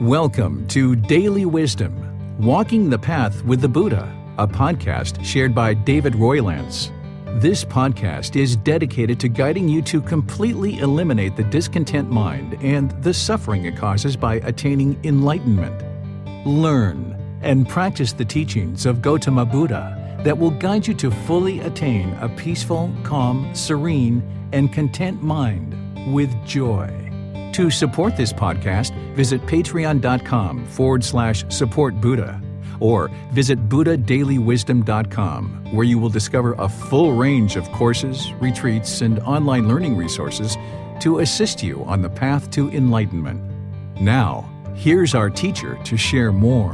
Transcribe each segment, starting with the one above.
Welcome to Daily Wisdom, Walking the Path with the Buddha, a podcast shared by David Roylance. This podcast is dedicated to guiding you to completely eliminate the discontent mind and the suffering it causes by attaining enlightenment. Learn and practice the teachings of Gotama Buddha that will guide you to fully attain a peaceful, calm, serene, and content mind with joy. To support this podcast, visit patreon.com/support Buddha or visit buddhadailywisdom.com, where you will discover a full range of courses, retreats, and online learning resources to assist you on the path to enlightenment. Now, here's our teacher to share more.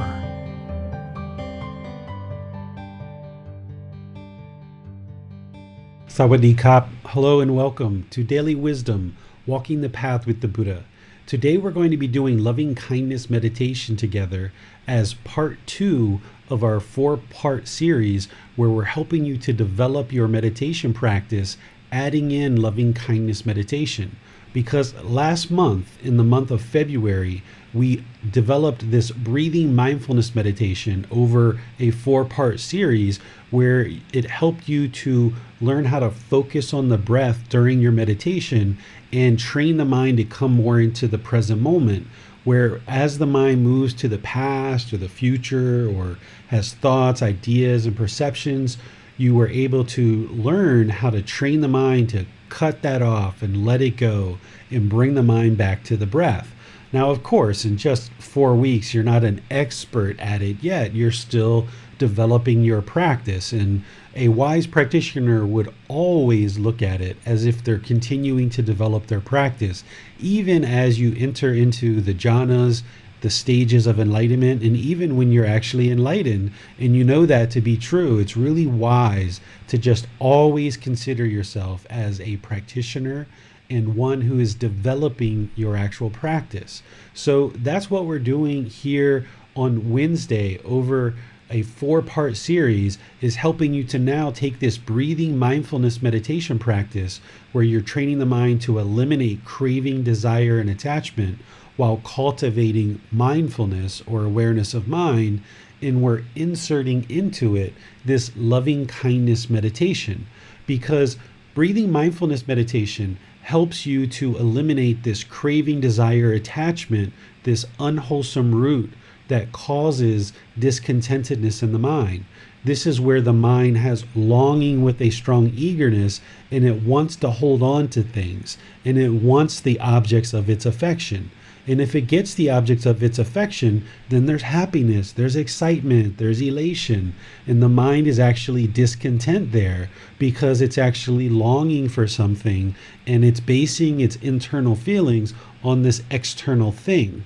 Sawadee Kap. Hello and welcome to Daily Wisdom, Walking the Path with the Buddha. Today we're going to be doing loving kindness meditation together as part 2 of our 4-part series where we're helping you to develop your meditation practice, adding in loving kindness meditation. Because last month, in the month of February, we developed this breathing mindfulness meditation over a 4-part series where it helped you to learn how to focus on the breath during your meditation and train the mind to come more into the present moment, where as the mind moves to the past or the future or has thoughts, ideas, and perceptions, you were able to learn how to train the mind to cut that off and let it go and bring the mind back to the breath. Now, of course, in just 4 weeks, you're not an expert at it yet. You're still developing your practice, and a wise practitioner would always look at it as if they're continuing to develop their practice, even as you enter into the jhanas, the stages of enlightenment, and even when you're actually enlightened and you know that to be true. It's really wise to just always consider yourself as a practitioner and one who is developing your actual practice. So that's what we're doing here on Wednesday over a 4-part series, is helping you to now take this breathing mindfulness meditation practice where you're training the mind to eliminate craving, desire, and attachment while cultivating mindfulness or awareness of mind, and we're inserting into it this loving kindness meditation, because breathing mindfulness meditation helps you to eliminate this craving, desire, attachment, this unwholesome root that causes discontentedness in the mind. This is where the mind has longing with a strong eagerness, and it wants to hold on to things, and it wants the objects of its affection. And if it gets the objects of its affection, then there's happiness, there's excitement, there's elation, and the mind is actually discontent there because it's actually longing for something, and it's basing its internal feelings on this external thing.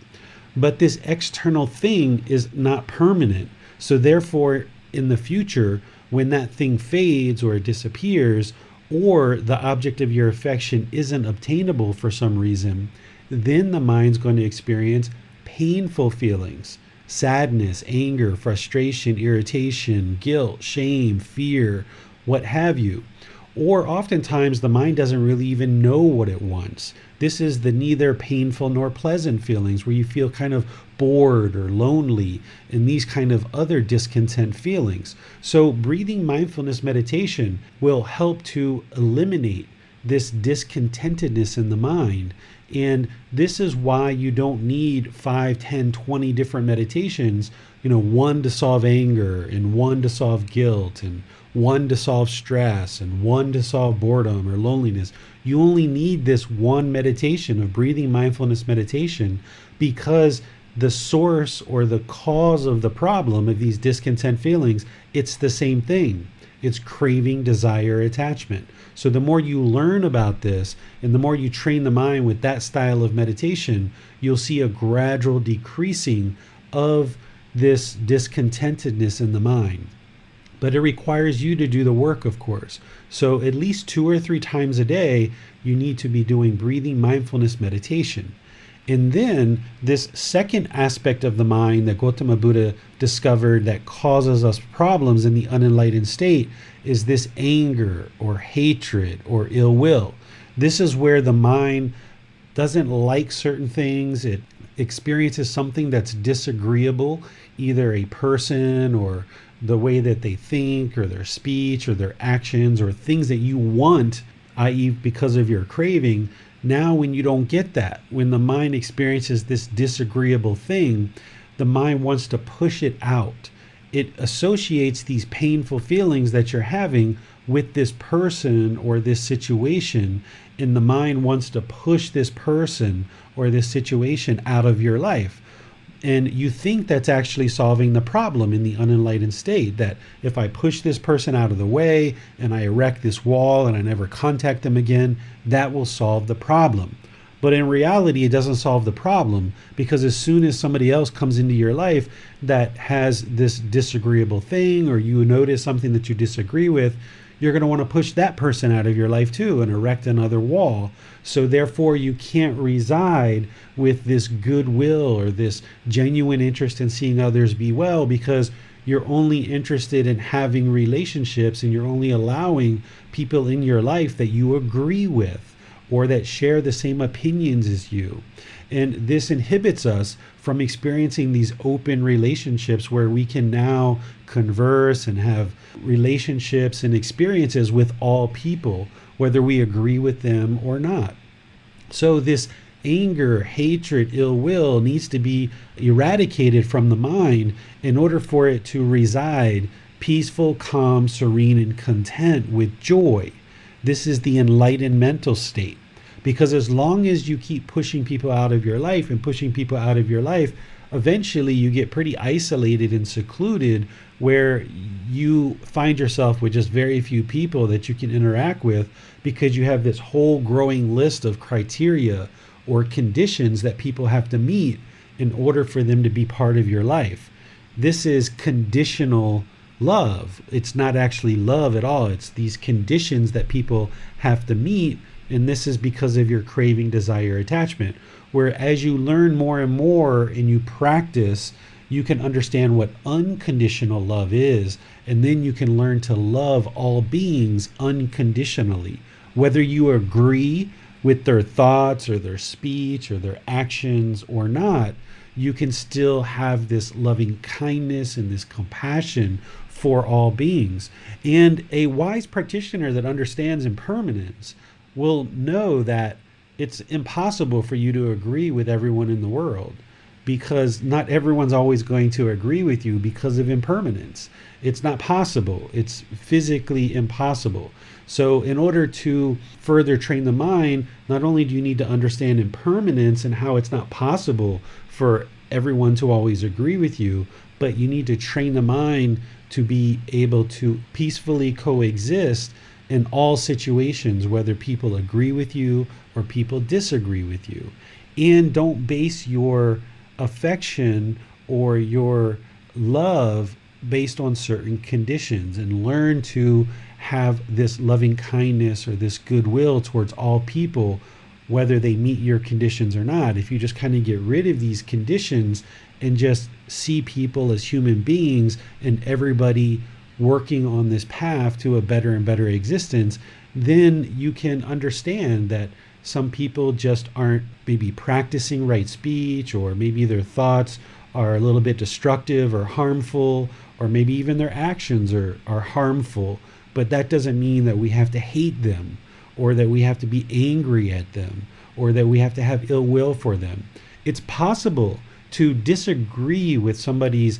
But this external thing is not permanent. So therefore, in the future, when that thing fades or disappears, or the object of your affection isn't obtainable for some reason, then the mind's going to experience painful feelings, sadness, anger, frustration, irritation, guilt, shame, fear, what have you. Or oftentimes the mind doesn't really even know what it wants. This is the neither painful nor pleasant feelings where you feel kind of bored or lonely and these kind of other discontent feelings. So breathing mindfulness meditation will help to eliminate this discontentedness in the mind. And this is why you don't need 5, 10, 20 different meditations, one to solve anger and one to solve guilt and one to solve stress and one to solve boredom or loneliness. You only need this one meditation of breathing mindfulness meditation, because the source or the cause of the problem of these discontent feelings, it's the same thing. It's craving, desire, attachment. So the more you learn about this and the more you train the mind with that style of meditation, you'll see a gradual decreasing of this discontentedness in the mind. But it requires you to do the work, of course. So at least 2 or 3 times a day, you need to be doing breathing mindfulness meditation. And then this second aspect of the mind that Gotama Buddha discovered that causes us problems in the unenlightened state is this anger or hatred or ill will. This is where the mind doesn't like certain things. It experiences something that's disagreeable, either a person or the way that they think or their speech or their actions or things that you want, i.e. because of your craving, now when you don't get that, when the mind experiences this disagreeable thing, the mind wants to push it out. It associates these painful feelings that you're having with this person or this situation, and the mind wants to push this person or this situation out of your life. And you think that's actually solving the problem in the unenlightened state, that if I push this person out of the way and I erect this wall and I never contact them again, that will solve the problem. But in reality, it doesn't solve the problem, because as soon as somebody else comes into your life that has this disagreeable thing, or you notice something that you disagree with, you're going to want to push that person out of your life too and erect another wall. So therefore, you can't reside with this goodwill or this genuine interest in seeing others be well, because you're only interested in having relationships, and you're only allowing people in your life that you agree with or that share the same opinions as you. And this inhibits us from experiencing these open relationships where we can now converse and have relationships and experiences with all people, whether we agree with them or not. So this anger, hatred, ill will needs to be eradicated from the mind in order for it to reside peaceful, calm, serene, and content with joy. This is the enlightened mental state. Because as long as you keep pushing people out of your life and pushing people out of your life, eventually you get pretty isolated and secluded, where you find yourself with just very few people that you can interact with, because you have this whole growing list of criteria or conditions that people have to meet in order for them to be part of your life. This is conditional love. It's not actually love at all. It's these conditions that people have to meet, and this is because of your craving, desire, attachment. Where as you learn more and more and you practice, you can understand what unconditional love is, and then you can learn to love all beings unconditionally. Whether you agree with their thoughts or their speech or their actions or not, you can still have this loving kindness and this compassion for all beings. And a wise practitioner that understands impermanence will know that it's impossible for you to agree with everyone in the world, because not everyone's always going to agree with you because of impermanence. It's not possible. It's physically impossible. So in order to further train the mind, not only do you need to understand impermanence and how it's not possible for everyone to always agree with you, but you need to train the mind to be able to peacefully coexist in all situations, whether people agree with you or people disagree with you. And don't base your affection or your love based on certain conditions, and learn to have this loving kindness or this goodwill towards all people, whether they meet your conditions or not. If you just kind of get rid of these conditions and just see people as human beings and everybody working on this path to a better and better existence, then you can understand that some people just aren't maybe practicing right speech, or maybe their thoughts are a little bit destructive or harmful, or maybe even their actions are harmful. But that doesn't mean that we have to hate them, or that we have to be angry at them, or that we have to have ill will for them. It's possible to disagree with somebody's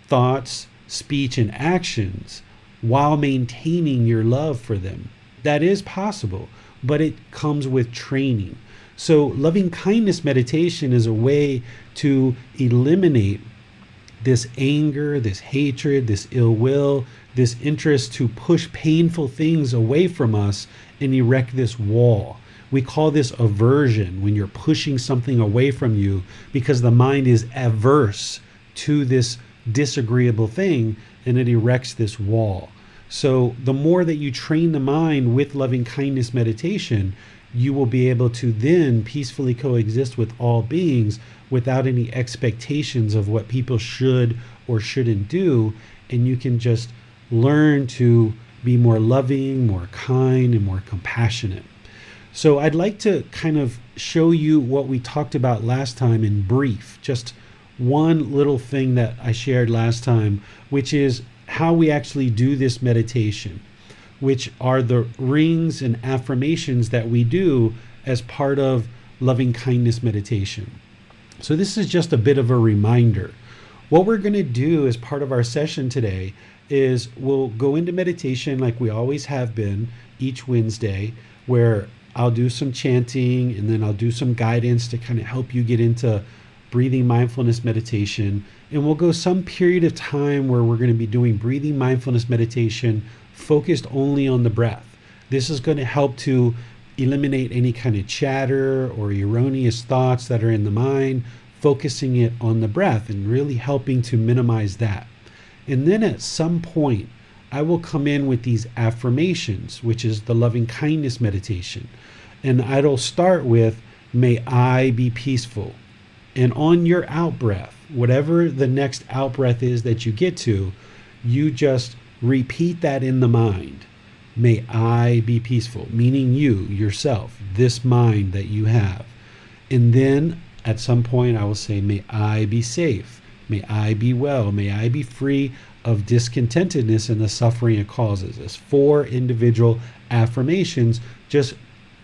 thoughts, speech, and actions while maintaining your love for them. That is possible, but it comes with training. So loving kindness meditation is a way to eliminate this anger, this hatred, this ill will, this interest to push painful things away from us and erect this wall. We call this aversion, when you're pushing something away from you because the mind is averse to this disagreeable thing, and it erects this wall. So the more that you train the mind with loving kindness meditation, you will be able to then peacefully coexist with all beings without any expectations of what people should or shouldn't do. And you can just learn to be more loving, more kind, and more compassionate. So I'd like to kind of show you what we talked about last time in brief, just one little thing that I shared last time, which is how we actually do this meditation, which are the rings and affirmations that we do as part of loving kindness meditation. So this is just a bit of a reminder. What we're going to do as part of our session today is we'll go into meditation like we always have been each Wednesday, where I'll do some chanting and then I'll do some guidance to kind of help you get into breathing mindfulness meditation. And we'll go some period of time where we're going to be doing breathing mindfulness meditation focused only on the breath. This is going to help to eliminate any kind of chatter or erroneous thoughts that are in the mind, focusing it on the breath and really helping to minimize that. And then at some point, I will come in with these affirmations, which is the loving kindness meditation. And it'll start with, may I be peaceful. And on your out breath, whatever the next out breath is that you get to, you just repeat that in the mind. May I be peaceful, meaning you, yourself, this mind that you have. And then at some point I will say, may I be safe. May I be well. May I be free of discontentedness and the suffering it causes. As 4 individual affirmations, just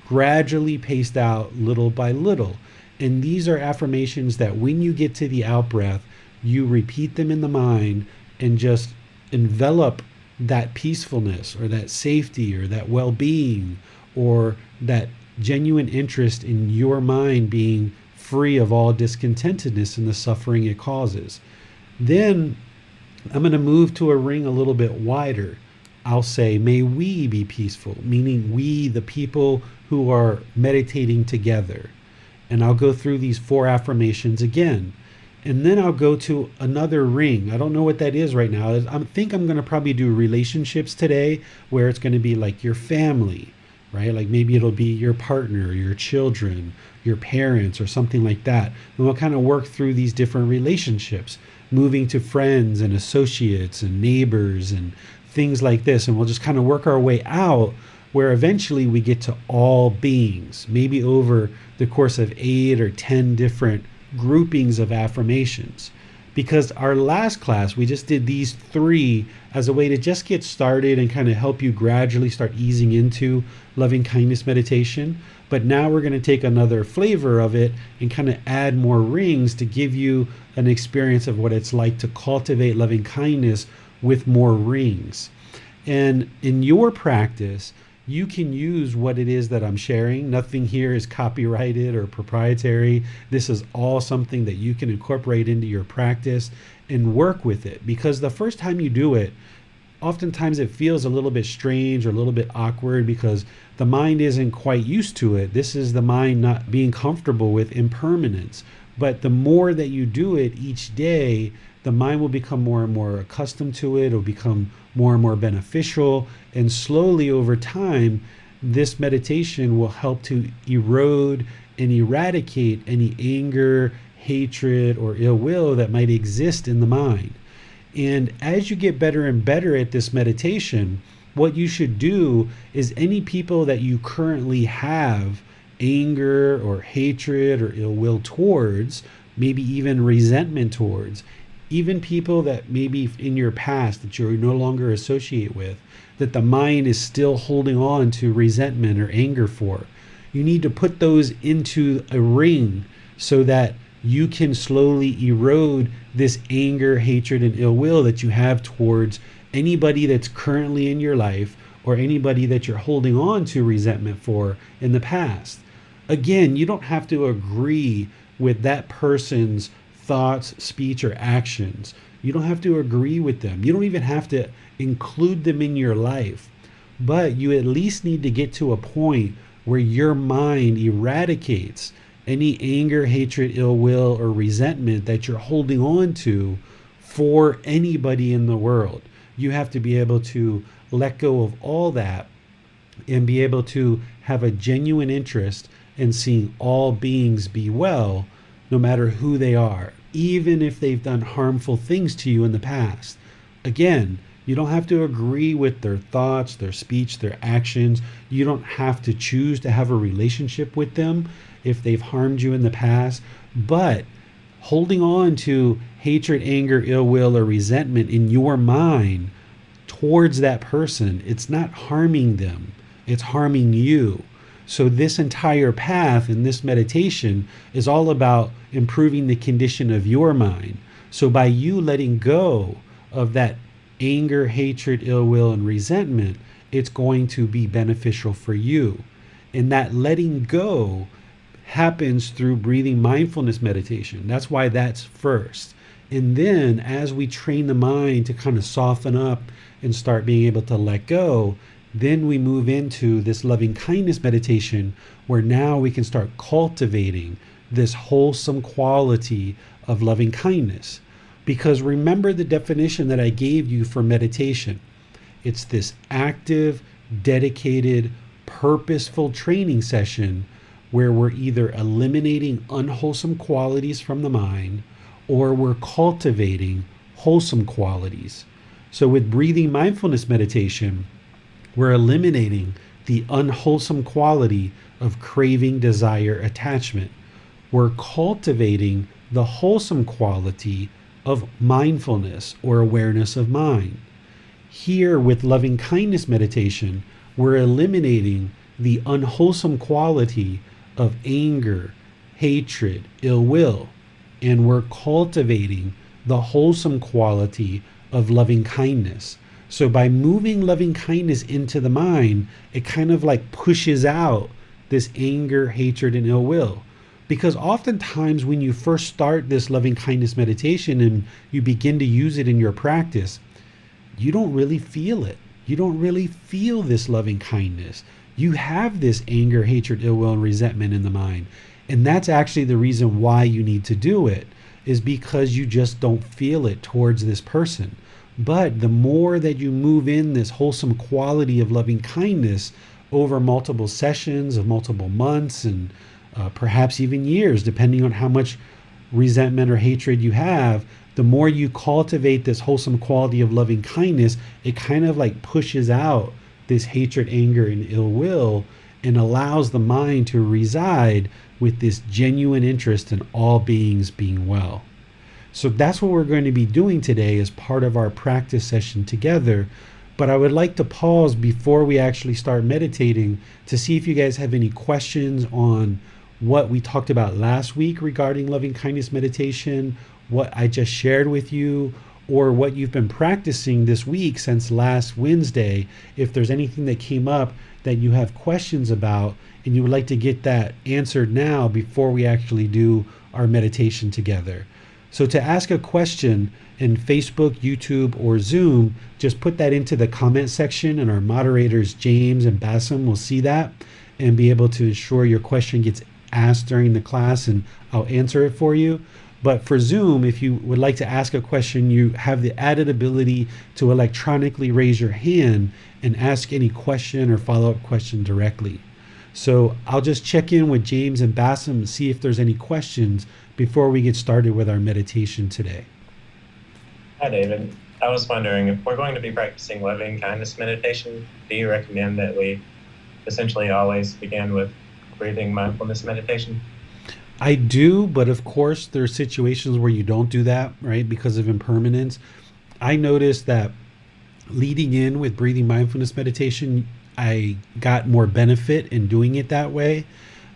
gradually paced out little by little. And these are affirmations that when you get to the out breath, you repeat them in the mind and just envelop that peacefulness or that safety or that well-being or that genuine interest in your mind being free of all discontentedness and the suffering it causes. Then I'm going to move to a ring a little bit wider. I'll say, may we be peaceful, meaning we, the people who are meditating together. And I'll go through these 4 affirmations again. And then I'll go to another ring. I don't know what that is right now. I think I'm going to probably do relationships today, where it's going to be like your family, right? Like maybe it'll be your partner, your children, your parents, or something like that. And we'll kind of work through these different relationships, moving to friends and associates and neighbors and things like this. And we'll just kind of work our way out where eventually we get to all beings, maybe over the course of 8 or 10 different groupings of affirmations. Because our last class, we just did these 3 as a way to just get started and kind of help you gradually start easing into loving kindness meditation. But now we're going to take another flavor of it and kind of add more rings to give you an experience of what it's like to cultivate loving kindness with more rings. And in your practice, you can use what it is that I'm sharing. Nothing here is copyrighted or proprietary. This is all something that you can incorporate into your practice and work with it. Because the first time you do it, oftentimes it feels a little bit strange or a little bit awkward because the mind isn't quite used to it. This is the mind not being comfortable with impermanence. But the more that you do it each day, the mind will become more and more accustomed to it. It'll become more and more beneficial. And slowly over time, this meditation will help to erode and eradicate any anger, hatred, or ill will that might exist in the mind. And as you get better and better at this meditation, what you should do is any people that you currently have anger or hatred or ill will towards, maybe even resentment towards, even people that maybe in your past that you no longer associate with, that the mind is still holding on to resentment or anger for, you need to put those into a ring so that you can slowly erode this anger, hatred, and ill will that you have towards anybody that's currently in your life or anybody that you're holding on to resentment for in the past. Again, you don't have to agree with that person's thoughts, speech, or actions. You don't have to agree with them. You don't even have to include them in your life. But you at least need to get to a point where your mind eradicates any anger, hatred, ill will, or resentment that you're holding on to for anybody in the world. You have to be able to let go of all that and be able to have a genuine interest in seeing all beings be well, no matter who they are, even if they've done harmful things to you in the past. Again, You don't have to agree with their thoughts, their speech, their actions. You don't have to choose to have a relationship with them if they've harmed you in the past. But holding on to hatred, anger, ill will, or resentment in your mind towards that person, it's not harming them, it's harming you. So this entire path in this meditation is all about improving the condition of your mind. So by you letting go of that anger, hatred, ill will, and resentment, it's going to be beneficial for you. And that letting go happens through breathing mindfulness meditation. That's why that's first. And then as we train the mind to kind of soften up and start being able to let go, then we move into this loving kindness meditation, where now we can start cultivating this wholesome quality of loving kindness. Because remember the definition that I gave you for meditation. It's this active, dedicated, purposeful training session where we're either eliminating unwholesome qualities from the mind or we're cultivating wholesome qualities. So with breathing mindfulness meditation, we're eliminating the unwholesome quality of craving, desire, attachment. We're cultivating the wholesome quality of mindfulness or awareness of mind. Here with loving kindness meditation, we're eliminating the unwholesome quality of anger, hatred, ill will, and we're cultivating the wholesome quality of loving kindness. So by moving loving kindness into the mind, it kind of like pushes out this anger, hatred, and ill will. Because oftentimes when you first start this loving kindness meditation and you begin to use it in your practice, you don't really feel it. You don't really feel this loving kindness. You have this anger, hatred, ill will, and resentment in the mind. And that's actually the reason why you need to do it, is because you just don't feel it towards this person. But the more that you move in this wholesome quality of loving kindness over multiple sessions of multiple months and perhaps even years, depending on how much resentment or hatred you have, the more you cultivate this wholesome quality of loving kindness, it kind of like pushes out this hatred, anger, and ill will and allows the mind to reside with this genuine interest in all beings being well. So that's what we're going to be doing today as part of our practice session together. But I would like to pause before we actually start meditating to see if you guys have any questions on what we talked about last week regarding loving kindness meditation, what I just shared with you, or what you've been practicing this week since last Wednesday. If there's anything that came up that you have questions about and you would like to get that answered now before we actually do our meditation together. So to ask a question in Facebook, YouTube, or Zoom, just put that into the comment section and our moderators, James and Bassam, will see that and be able to ensure your question gets asked during the class and I'll answer it for you. But for Zoom, if you would like to ask a question, you have the added ability to electronically raise your hand and ask any question or follow-up question directly. So I'll just check in with James and Bassam and see if there's any questions before we get started with our meditation today. Hi, David. I was wondering, if we're going to be practicing loving kindness meditation, do you recommend that we essentially always begin with breathing mindfulness meditation? I do, but of course there are situations where you don't do that, right? Because of impermanence. I noticed that leading in with breathing mindfulness meditation, I got more benefit in doing it that way.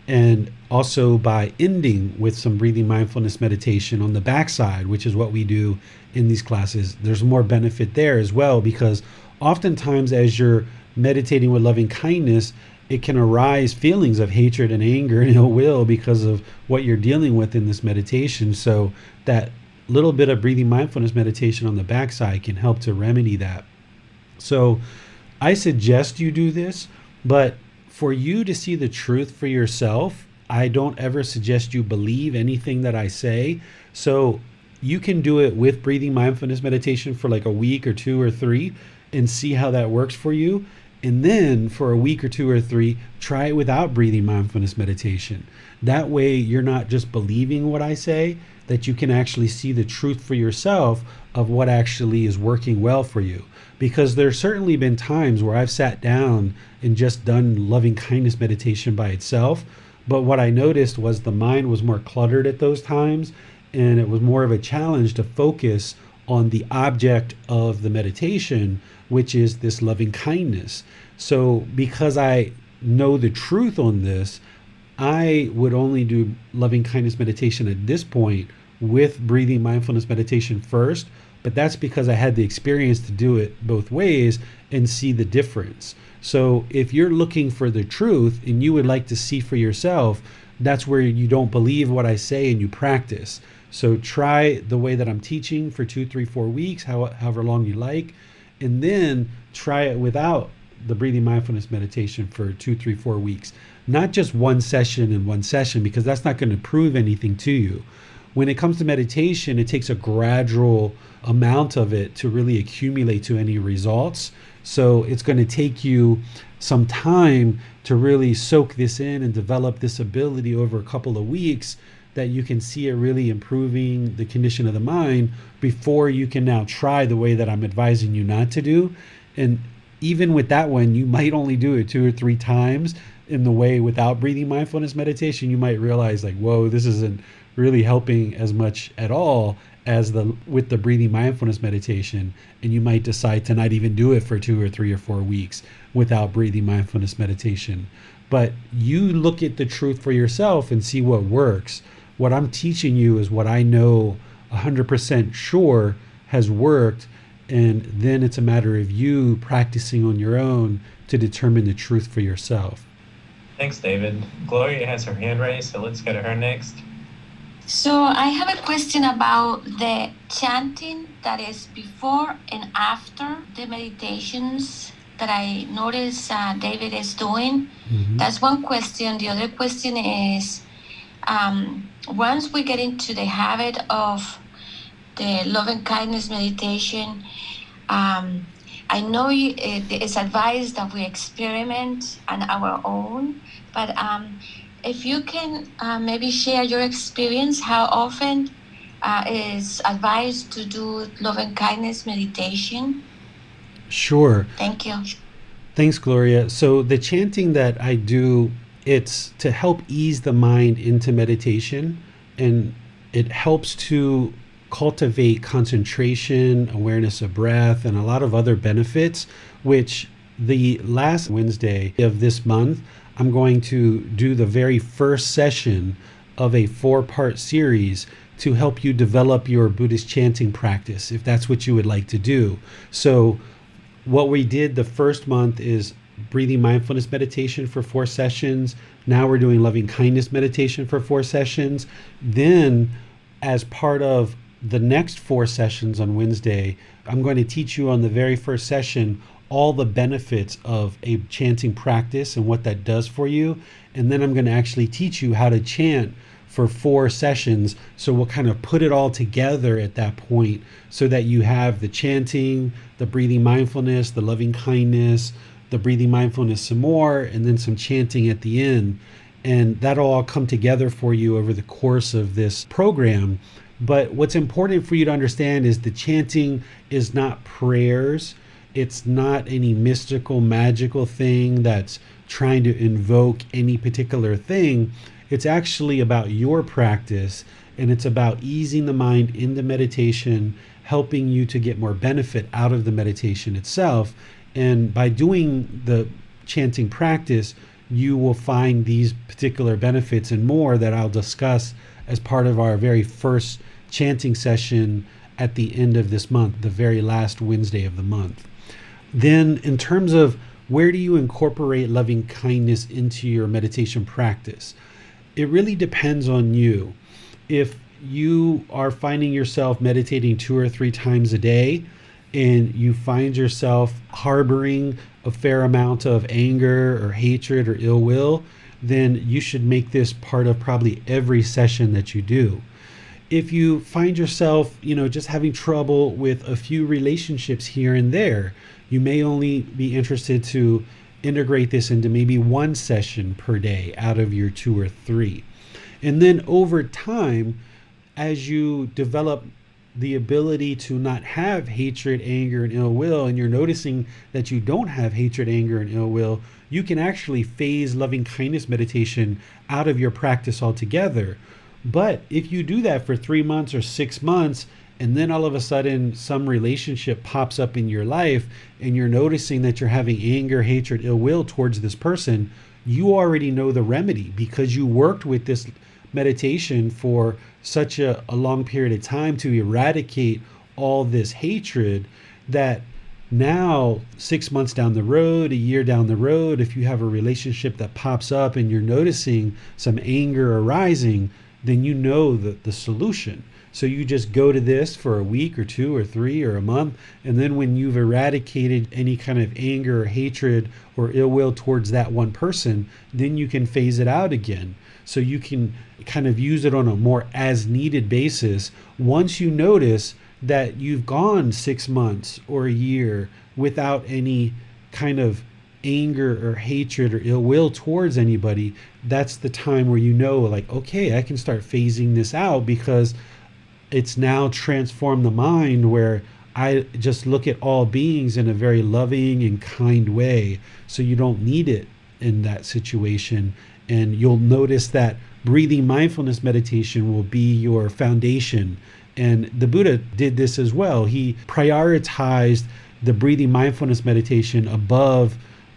And also by ending with some breathing mindfulness meditation on the backside, which is what we do in these classes, there's more benefit there as well, because oftentimes as you're meditating with loving kindness, it can arise feelings of hatred and anger and ill will because of what you're dealing with in this meditation. So that little bit of breathing mindfulness meditation on the backside can help to remedy that. So I suggest you do this, but for you to see the truth for yourself, I don't ever suggest you believe anything that I say. So you can do it with breathing mindfulness meditation for like a week or 2 or 3 and see how that works for you. And then for a week or two or three, try it without breathing mindfulness meditation. That way you're not just believing what I say, that you can actually see the truth for yourself of what actually is working well for you. Because there's certainly been times where I've sat down and just done loving kindness meditation by itself. But what I noticed was the mind was more cluttered at those times, and it was more of a challenge to focus on the object of the meditation, which is this loving kindness. So because I know the truth on this, I would only do loving kindness meditation at this point with breathing mindfulness meditation first, but that's because I had the experience to do it both ways and see the difference. So if you're looking for the truth and you would like to see for yourself, that's where you don't believe what I say and you practice. So try the way that I'm teaching for 2, 3, 4 weeks, however long you like, and then try it without the breathing mindfulness meditation for 2, 3, 4 weeks. Not just one session and one session, because that's not going to prove anything to you. When it comes to meditation, it takes a gradual amount of it to really accumulate to any results. So it's going to take you some time to really soak this in and develop this ability over a couple of weeks, that you can see it really improving the condition of the mind before you can now try the way that I'm advising you not to do. And even with that one, you might only do it 2 or 3 times in the way without breathing mindfulness meditation. You might realize like, whoa, this isn't really helping as much at all as with the breathing mindfulness meditation. And you might decide to not even do it for 2 or 3 or 4 weeks without breathing mindfulness meditation. But you look at the truth for yourself and see what works. What I'm teaching you is what I know 100% sure has worked, and then it's a matter of you practicing on your own to determine the truth for yourself. Thanks, David. Gloria has her hand raised, so let's go to her next. So I have a question about the chanting that is before and after the meditations that I notice David is doing. Mm-hmm. That's one question. The other question is, once we get into the habit of the love and kindness meditation, I know it's advised that we experiment on our own, but if you can maybe share your experience, how often is advised to do love and kindness meditation? Sure. Thank you. Thanks, Gloria. So the chanting that I do, it's to help ease the mind into meditation, and it helps to cultivate concentration, awareness of breath, and a lot of other benefits, which the last Wednesday of this month, I'm going to do the very first session of a 4-part series to help you develop your Buddhist chanting practice, if that's what you would like to do. So what we did the first month is breathing mindfulness meditation for 4 sessions. Now we're doing loving kindness meditation for 4 sessions. Then as part of the next 4 sessions on Wednesday, I'm going to teach you on the very first session all the benefits of a chanting practice and what that does for you. And then I'm going to actually teach you how to chant for 4 sessions. So we'll kind of put it all together at that point so that you have the chanting, the breathing mindfulness, the loving kindness, the breathing mindfulness some more, and then some chanting at the end. And that'll all come together for you over the course of this program. But what's important for you to understand is the chanting is not prayers. It's not any mystical, magical thing that's trying to invoke any particular thing. It's actually about your practice, and it's about easing the mind into meditation, helping you to get more benefit out of the meditation itself. And by doing the chanting practice, you will find these particular benefits and more that I'll discuss as part of our very first chanting session at the end of this month, the very last Wednesday of the month. Then in terms of where do you incorporate loving kindness into your meditation practice, it really depends on you. If you are finding yourself meditating 2 or 3 times a day and you find yourself harboring a fair amount of anger or hatred or ill will, then you should make this part of probably every session that you do. if you find yourself, just having trouble with a few relationships here and there, you may only be interested to integrate this into maybe one session per day out of your 2 or 3. And then over time, as you develop the ability to not have hatred, anger, and ill will, and you're noticing that you don't have hatred, anger, and ill will, you can actually phase loving kindness meditation out of your practice altogether. But if you do that for 3 months or 6 months, and then all of a sudden some relationship pops up in your life and you're noticing that you're having anger, hatred, ill will towards this person, you already know the remedy because you worked with this meditation for such a long period of time to eradicate all this hatred, that now 6 months down the road, a year down the road, if you have a relationship that pops up and you're noticing some anger arising, then you know the solution. So you just go to this for a week or 2 or 3 or a month, and then when you've eradicated any kind of anger or hatred or ill will towards that one person, then you can phase it out again. So you can kind of use it on a more as needed basis once you notice that you've gone 6 months or a year without any kind of anger or hatred or ill will towards anybody. That's the time where like, okay, I can start phasing this out because it's now transformed the mind where I just look at all beings in a very loving and kind way. So you don't need it in that situation. And you'll notice that breathing mindfulness meditation will be your foundation. And the Buddha did this as well. He prioritized the breathing mindfulness meditation above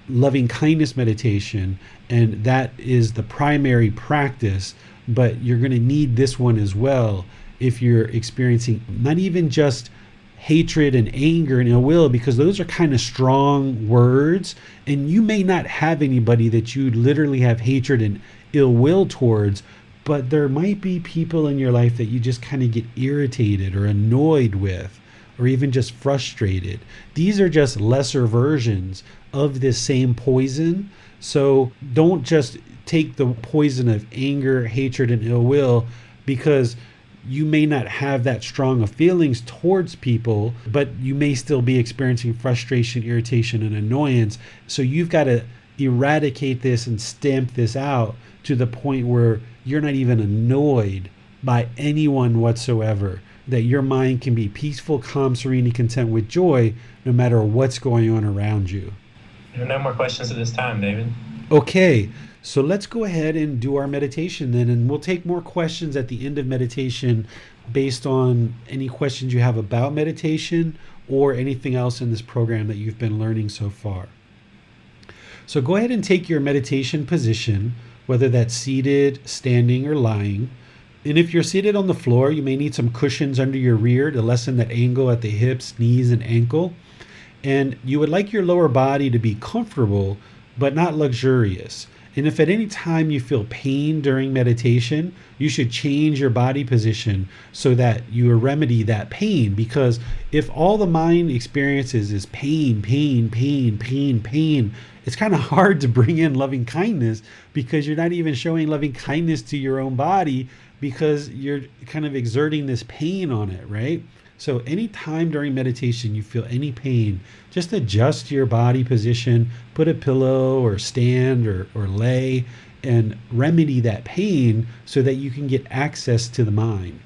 loving kindness meditation. And that is the primary practice. But you're going to need this one as well if you're experiencing not even just hatred and anger and ill will, because those are kind of strong words, and you may not have anybody that you literally have hatred and ill will towards, but there might be people in your life that you just kind of get irritated or annoyed with, or even just frustrated. These are just lesser versions of this same poison. So don't just take the poison of anger, hatred, and ill will, because you may not have that strong of feelings towards people, but you may still be experiencing frustration, irritation, and annoyance. So you've got to eradicate this and stamp this out to the point where you're not even annoyed by anyone whatsoever, that your mind can be peaceful, calm, serene, and content with joy no matter what's going on around you. No more questions at this time, David. Okay. So let's go ahead and do our meditation then, and we'll take more questions at the end of meditation based on any questions you have about meditation or anything else in this program that you've been learning so far. So go ahead and take your meditation position, whether that's seated, standing, or lying. And if you're seated on the floor, you may need some cushions under your rear to lessen that angle at the hips, knees, and ankle. And you would like your lower body to be comfortable, but not luxurious. And if at any time you feel pain during meditation, you should change your body position so that you remedy that pain. Because if all the mind experiences is pain, it's kind of hard to bring in loving kindness, because you're not even showing loving kindness to your own body because you're kind of exerting this pain on it, right? So anytime during meditation you feel any pain, just adjust your body position, put a pillow or stand or lay, and remedy that pain so that you can get access to the mind.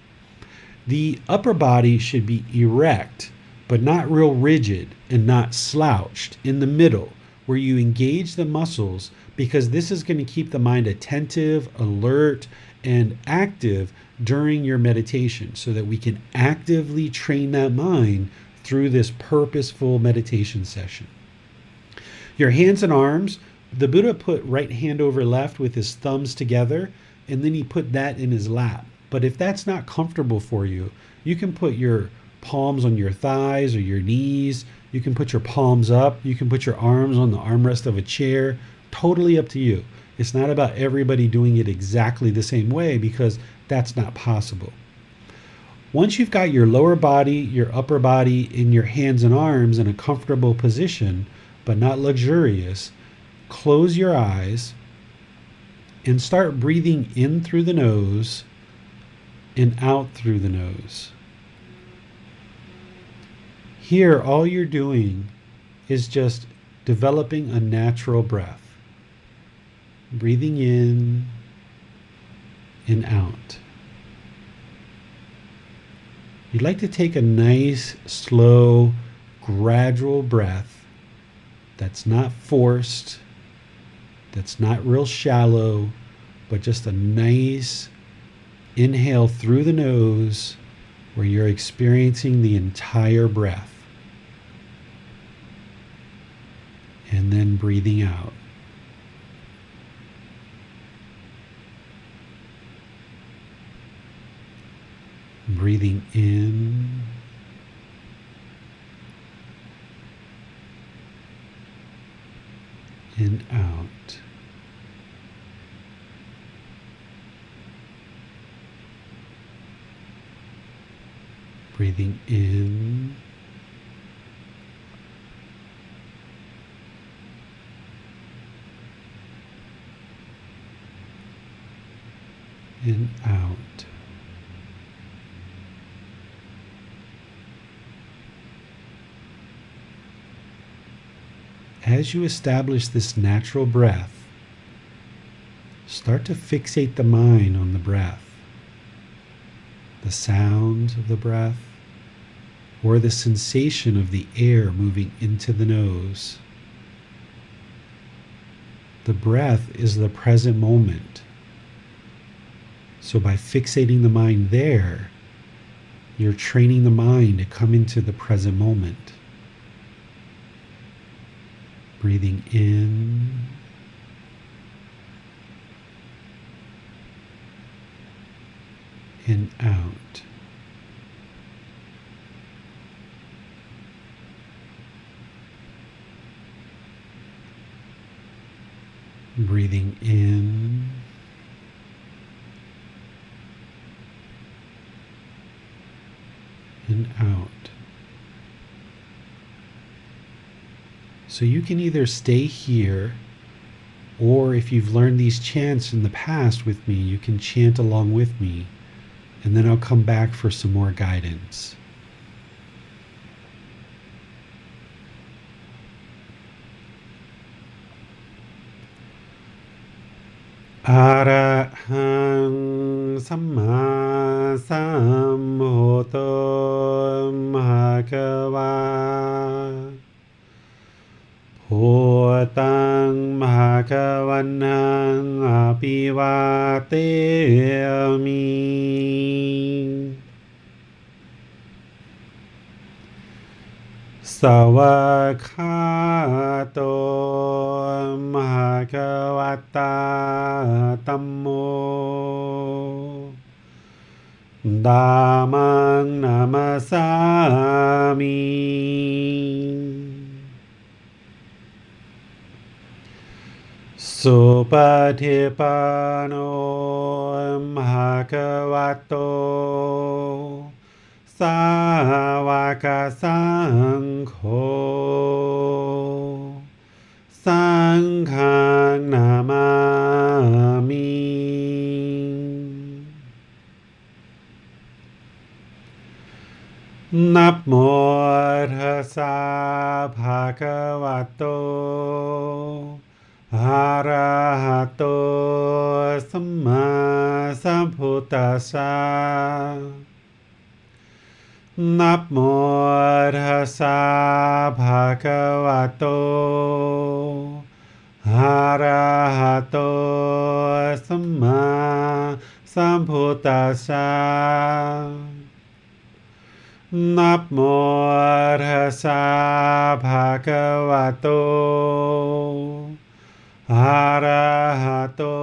The upper body should be erect, but not real rigid and not slouched, in the middle, where you engage the muscles, because this is going to keep the mind attentive, alert, and active during your meditation, so that we can actively train that mind through this purposeful meditation session. Your hands and arms, the Buddha put right hand over left with his thumbs together, and then he put that in his lap. But if that's not comfortable for you, you can put your palms on your thighs or your knees. You can put your palms up. You can put your arms on the armrest of a chair. Totally up to you. It's not about everybody doing it exactly the same way, because that's not possible. Once you've got your lower body, your upper body, in your hands and arms in a comfortable position, but not luxurious, close your eyes and start breathing in through the nose and out through the nose. Here, all you're doing is just developing a natural breath. Breathing in and out. You'd like to take a nice, slow, gradual breath that's not forced, that's not real shallow, but just a nice inhale through the nose where you're experiencing the entire breath. And then breathing out. Breathing in and out. Breathing in and out. As you establish this natural breath, start to fixate the mind on the breath, the sound of the breath, or the sensation of the air moving into the nose. The breath is the present moment. So by fixating the mind there, you're training the mind to come into the present moment. Breathing in and out. Breathing in and out. So you can either stay here, or if you've learned these chants in the past with me, you can chant along with me, and then I'll come back for some more guidance. Arahang Samma Sambuddho Bhagava Bhutang Bhagavanang Apivateyami Savakhato Bhagavata Tammo Dhammang Namasami Supatipano Bhagavato Sāvaka Saṅkho Saṅghang Namami Namo Tassa Bhagavato Arahato Samma Sambuddhassa Namo Tassa Bhagavato Arahato Samma Sambuddhassa Namo Tassa Bhagavato Arahato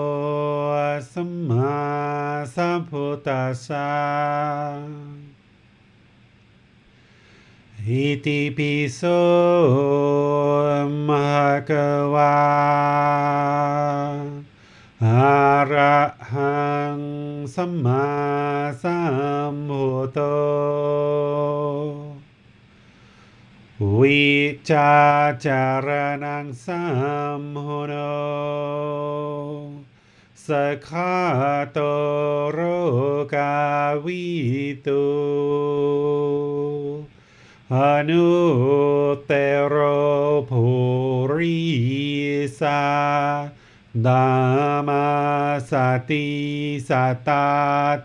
Samma Sambuddhassa Iti piso Bhagava Arahang Samma Sambuddho Vicacaranang Samhono สขาโตโรกาวิโตอนุเตโรโภริสาดามาสติสตา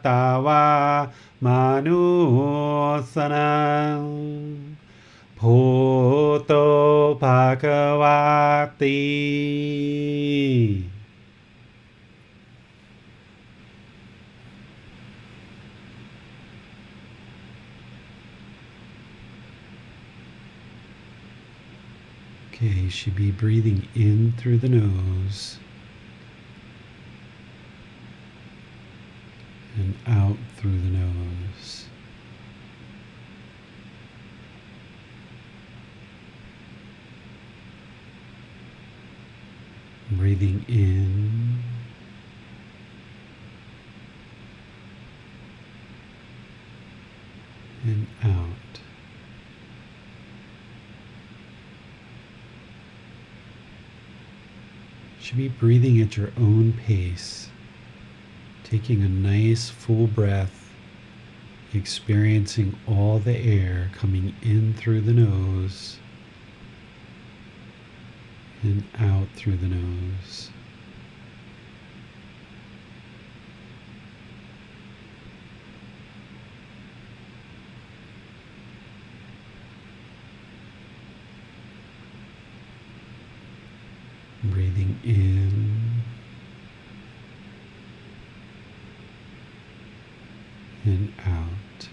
ตาวามนุสนังโพโตภะคะวะติ Okay, you should be breathing in through the nose and out through the nose. Breathing in and out. Should be breathing at your own pace, taking a nice full breath, experiencing all the air coming in through the nose and out through the nose. Breathing in and out.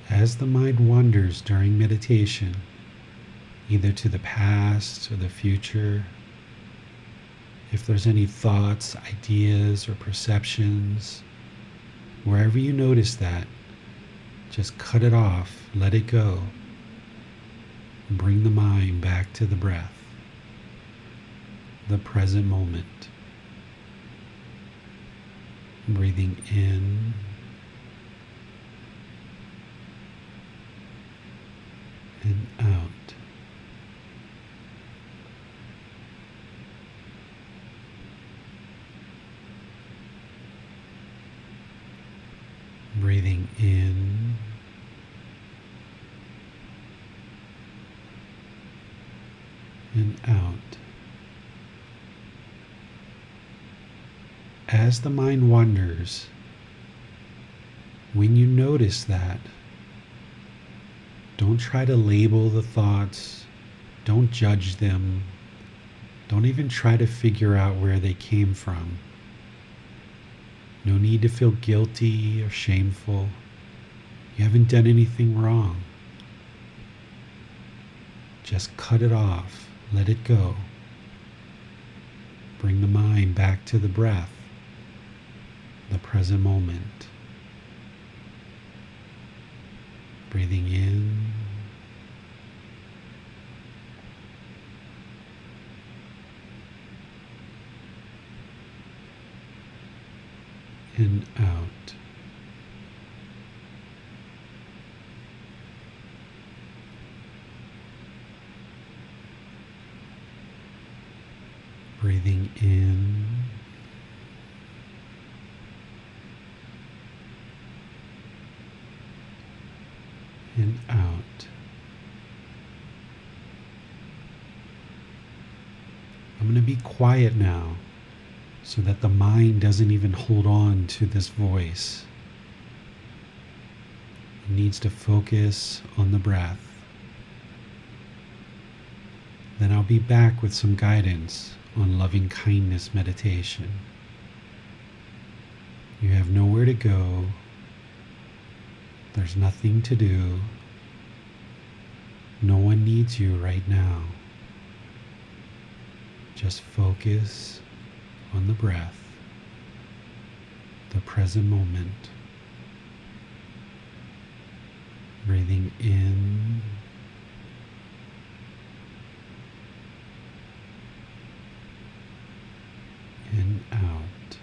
As the mind wanders during meditation, either to the past or the future, if there's any thoughts, ideas, or perceptions, wherever you notice that, just cut it off, let it go. Bring the mind back to the breath, the present moment. Breathing in and out. Breathing in and out. As the mind wanders, when you notice that, don't try to label the thoughts, don't judge them, don't even try to figure out where they came from. No need to feel guilty or shameful. You haven't done anything wrong. Just cut it off. Let it go. Bring the mind back to the breath, the present moment. Breathing in and out. Breathing in and out. I'm going to be quiet now so that the mind doesn't even hold on to this voice. It needs to focus on the breath. Then I'll be back with some guidance on loving kindness meditation. You have nowhere to go. There's nothing to do. No one needs you right now. Just focus on the breath, the present moment. Breathing in and out.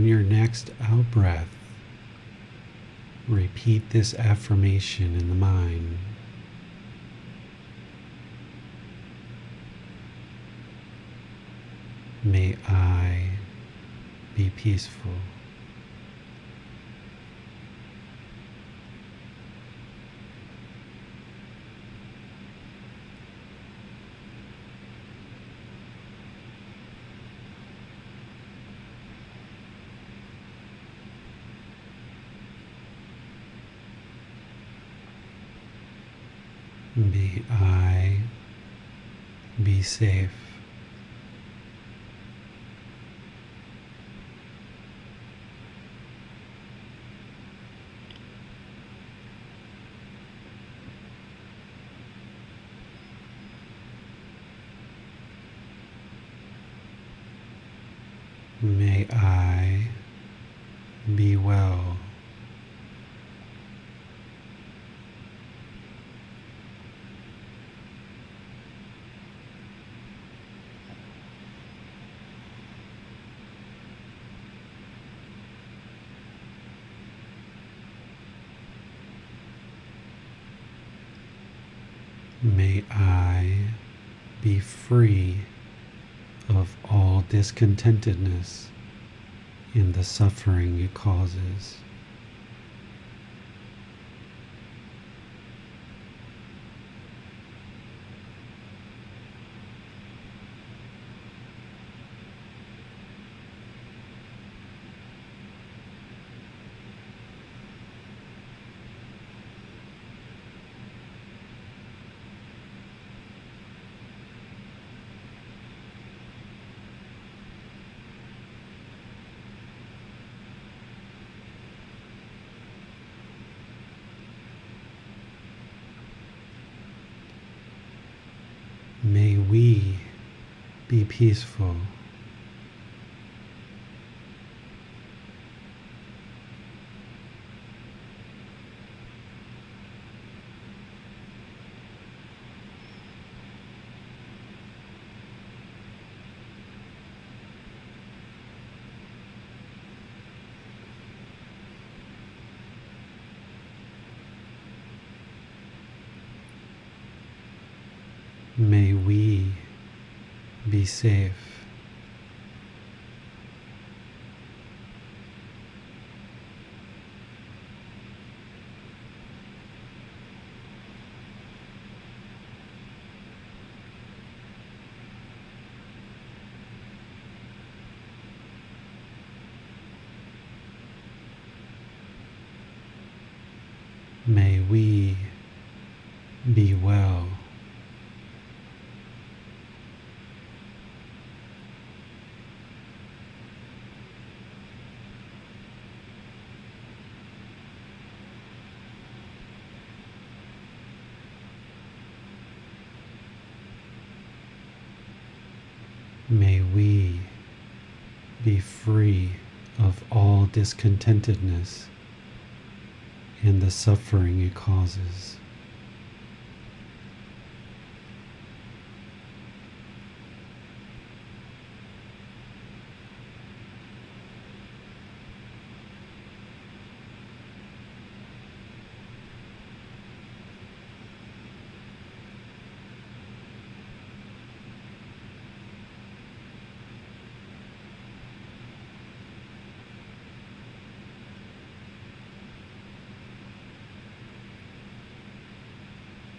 On your next out breath, repeat this affirmation in the mind. May I be peaceful. May I be safe. May I be well. May I be free of all discontentedness in the suffering it causes. May we be peaceful. May we be safe. May we be well. May we be free of all discontentedness and the suffering it causes.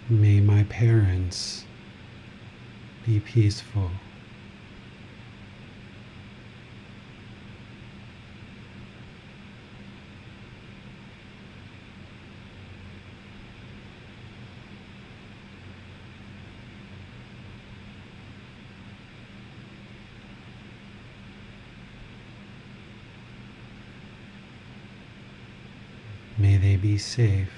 May my parents be peaceful. May they be safe.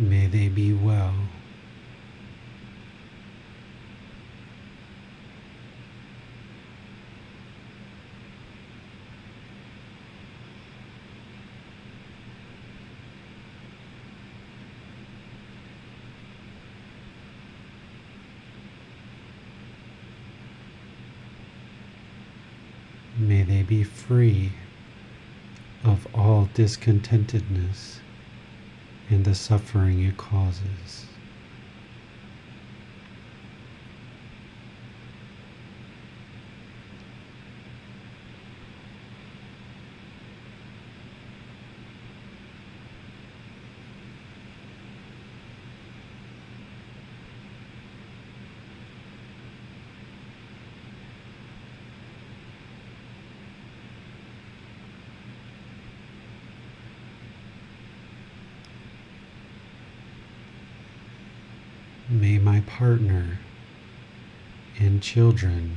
May they be well. May they be free of all discontentedness and the suffering it causes. May my partner and children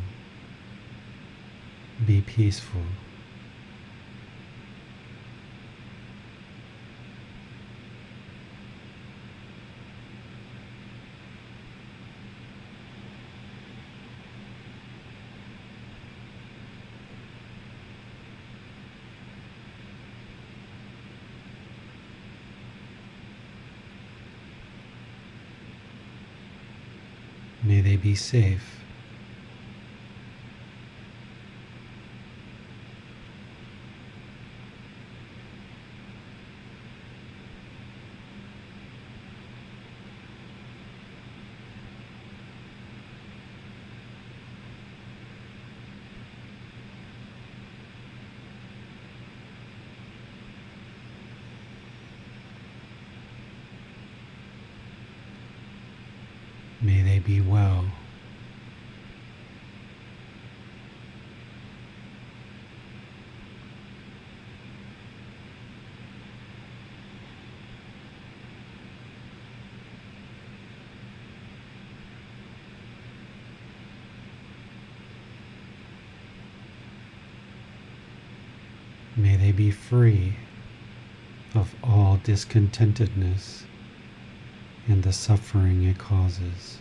be peaceful. May they be safe. May they be well. May they be free of all discontentedness and the suffering it causes.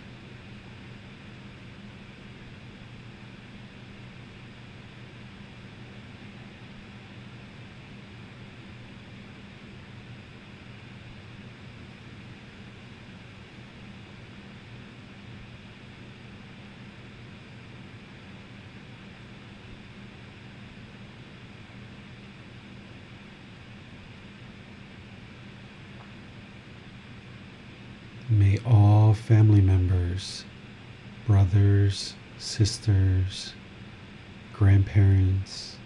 May all family members, brothers, sisters, grandparents,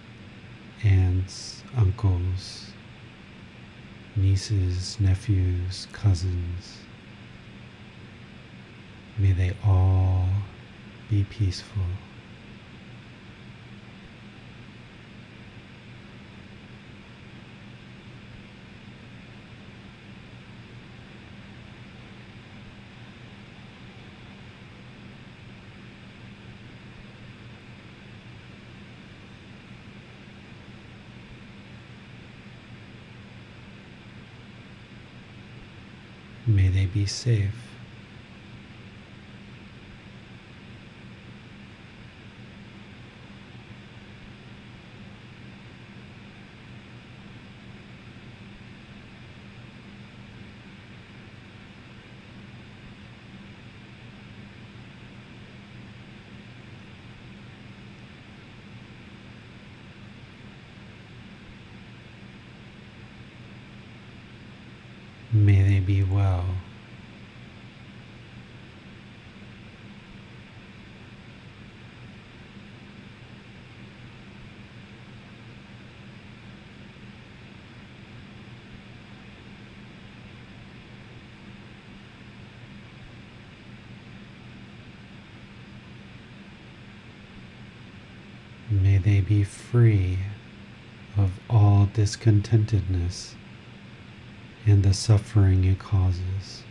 aunts, uncles, nieces, nephews, cousins, may they all be peaceful. May they be safe. May they be well. May they be free of all discontentedness and the suffering it causes.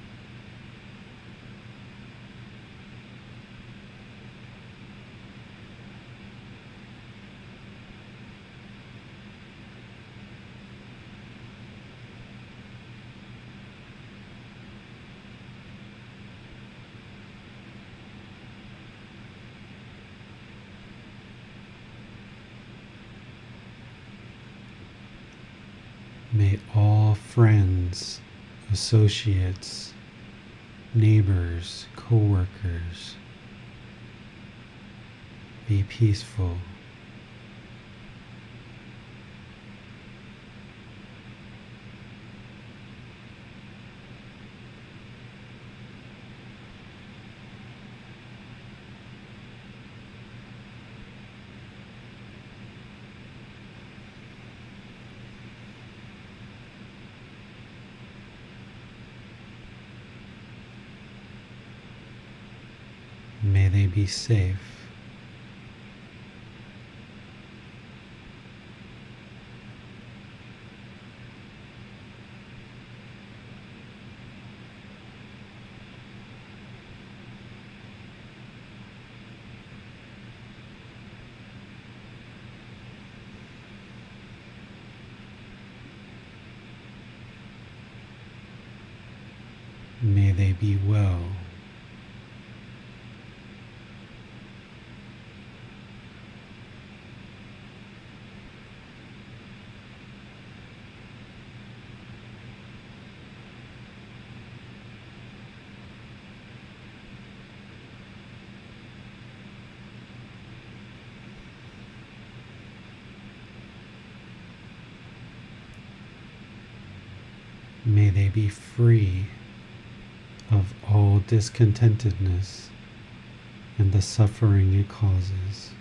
May all friends, associates, neighbors, co-workers be peaceful. May they be safe. May they be well. May they be free of all discontentedness and the suffering it causes.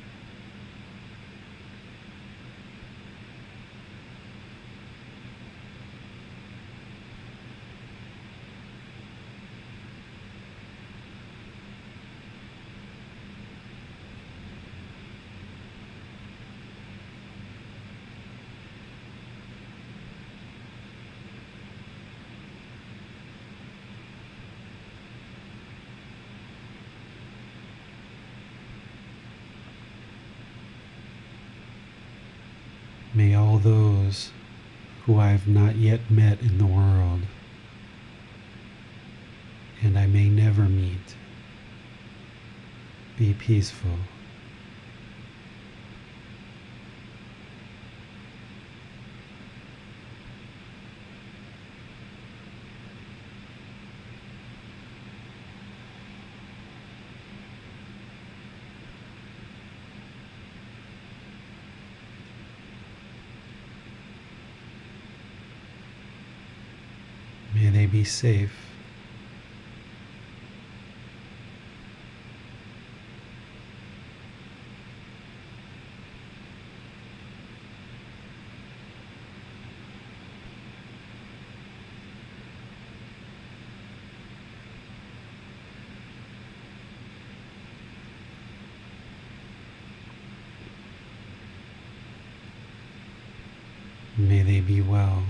May all those who I have not yet met in the world, and I may never meet, be peaceful. May they be safe. May they be well.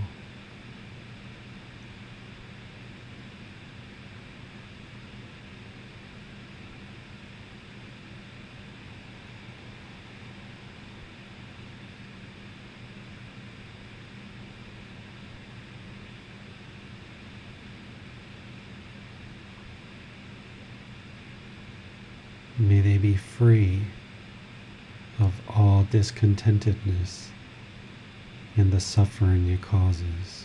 May they be free of all discontentedness and the suffering it causes.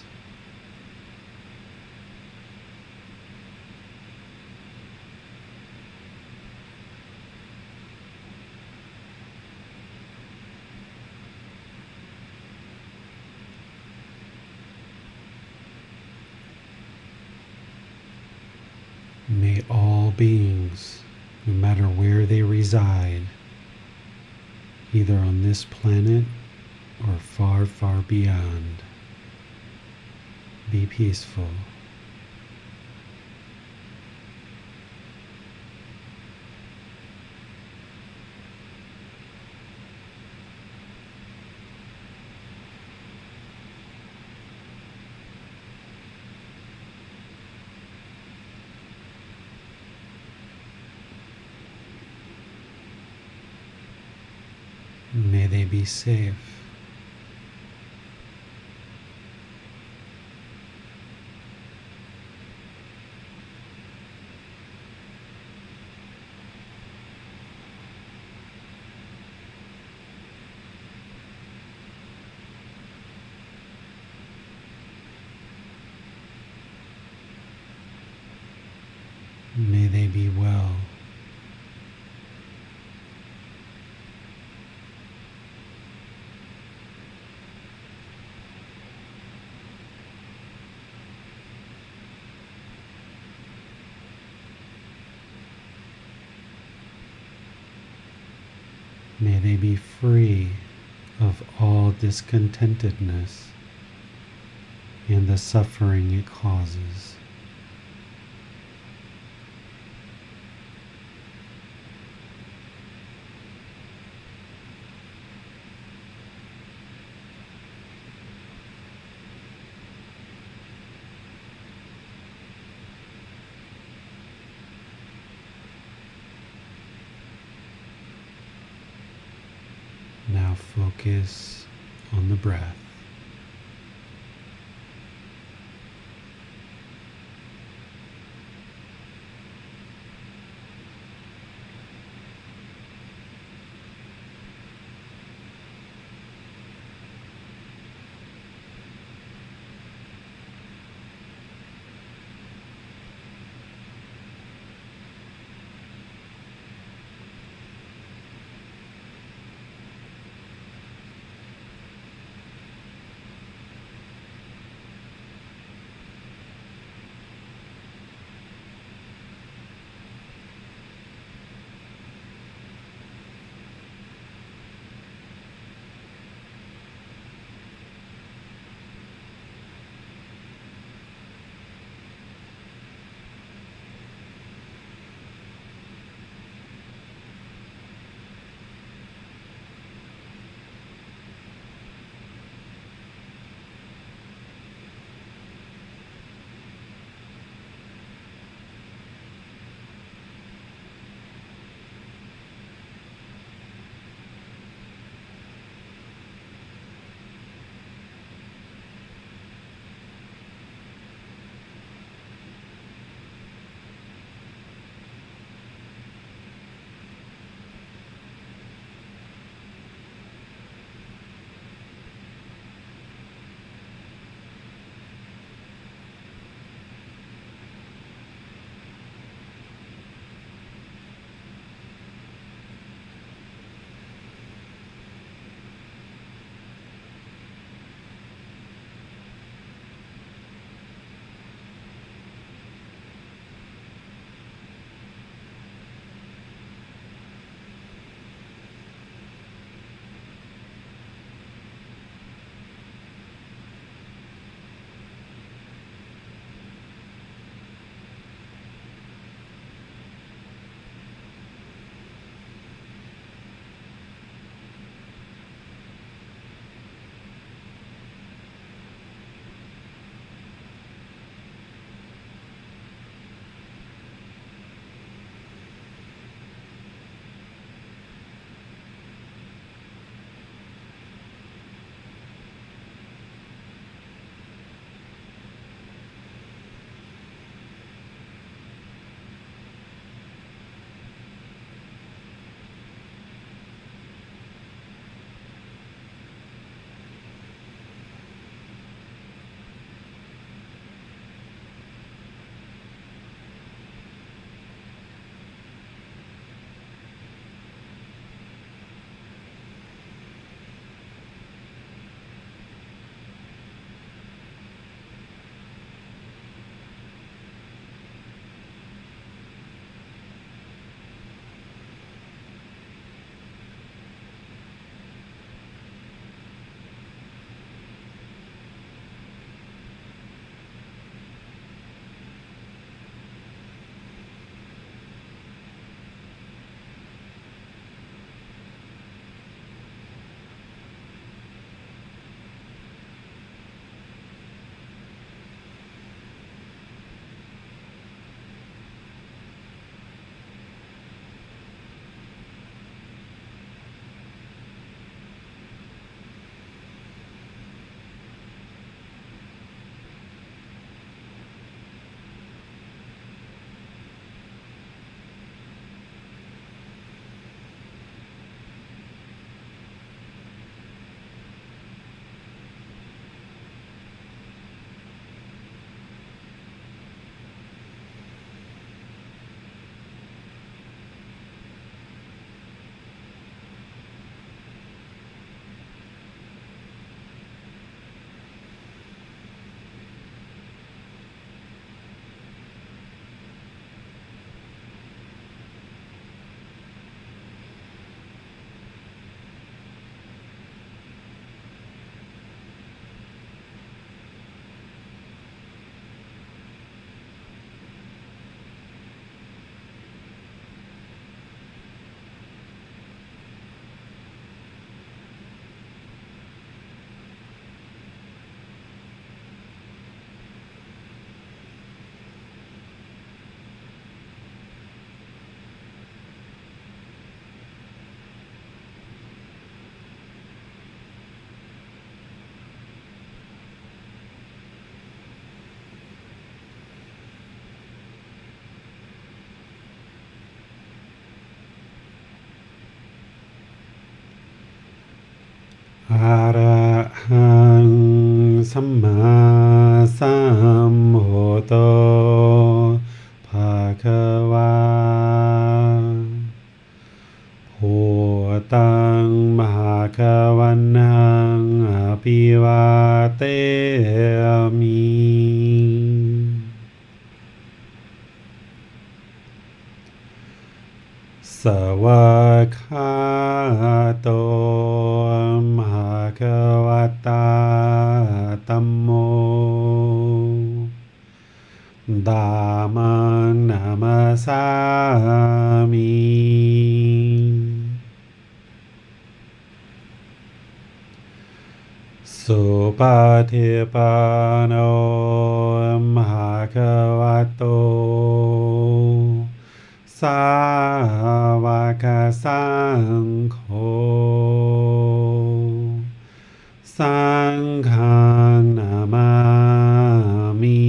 May all beings, no matter where they reside, either on this planet or far, far beyond, be peaceful. May they be safe. May they be well. May they be free of all discontentedness and the suffering it causes. Now focus on the breath. ระหังสัมมาสัมพุทโธภะคะวาพุทธังภะคะวันตังอภิวาเทมิสวากขาโตภะคะวะตาธัมโมธัมมังนามัสสามิสุปฏิปันโนภะคะวะโตสาวกสังโฆสังฆังนามามิ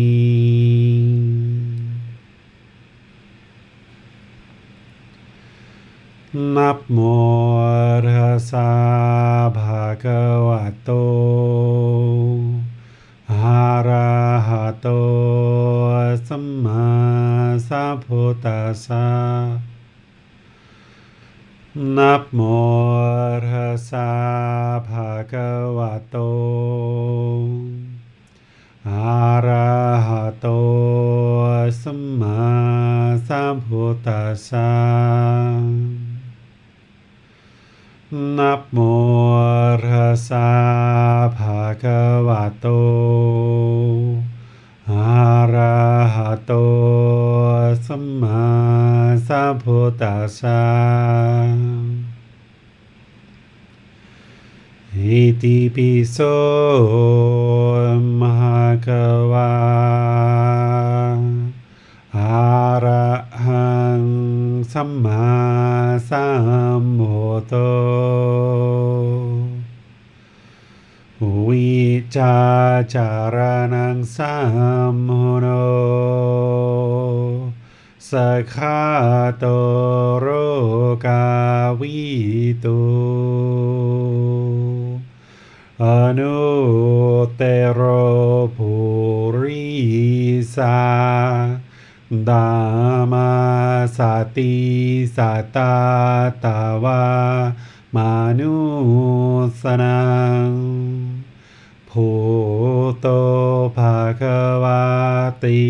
นะโมตัสสะภะคะวะโตอะระหะโตสัมมาสัมพุทธัสสะนะโมตัสสะภะคะวะโตอะระหะโตสัมมาสัมพุทธัสสะนะโมตัสสะภะคะวะโตอะระหะโตสัมมาสัมพุทธัสสะอิติปิโสภะคะวะอะระหังสัมมาสัมพุทโธวิจาจารณังสัมโนสัคขะโตโรกาวิตุอนุเตโรปุริสาธัมมาสติสัตตาตาวามานุสนังพุทโธภะคะวาติ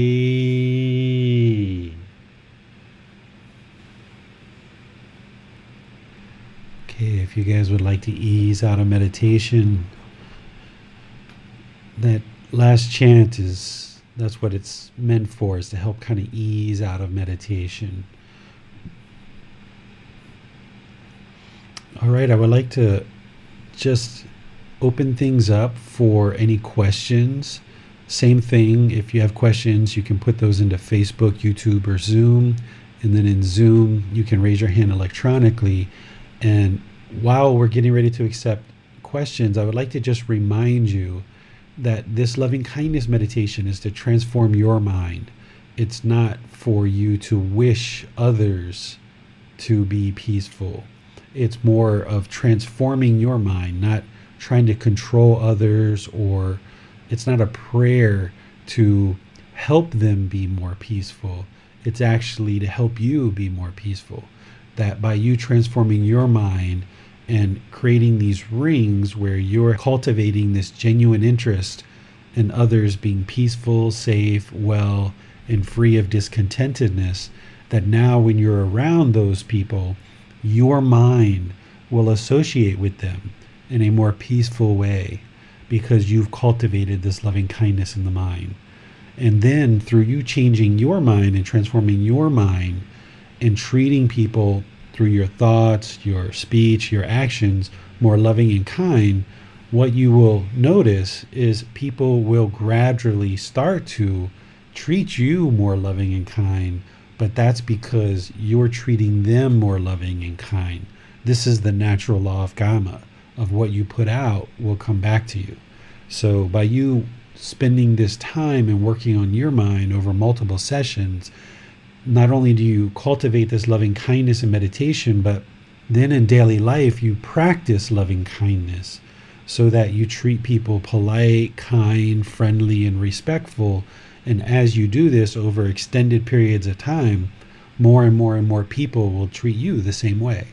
Okay, if you guys would like to ease out of meditation, that last chant that's what it's meant for, is to help kind of ease out of meditation. All right, I would like to just open things up for any questions. Same thing, if you have questions, you can put those into Facebook, YouTube, or Zoom. And then in Zoom, you can raise your hand electronically. And while we're getting ready to accept questions, I would like to just remind you that this loving kindness meditation is to transform your mind. It's not for you to wish others to be peaceful. It's more of transforming your mind, not trying to control others, or it's not a prayer to help them be more peaceful. It's actually to help you be more peaceful. That by you transforming your mind and creating these rings where you're cultivating this genuine interest in others being peaceful, safe, well, and free of discontentedness, that now when you're around those people, your mind will associate with them in a more peaceful way because you've cultivated this loving kindness in the mind. And then through you changing your mind and transforming your mind and treating people through your thoughts, your speech, your actions more loving and kind, what you will notice is people will gradually start to treat you more loving and kind, but that's because you're treating them more loving and kind. This is the natural law of karma, of what you put out will come back to you. So by you spending this time and working on your mind over multiple sessions, not only do you cultivate this loving kindness in meditation, but then in daily life you practice loving kindness. so that you treat people polite, kind, friendly, and respectful. And as you do this over extended periods of time, more and more and more people will treat you the same way.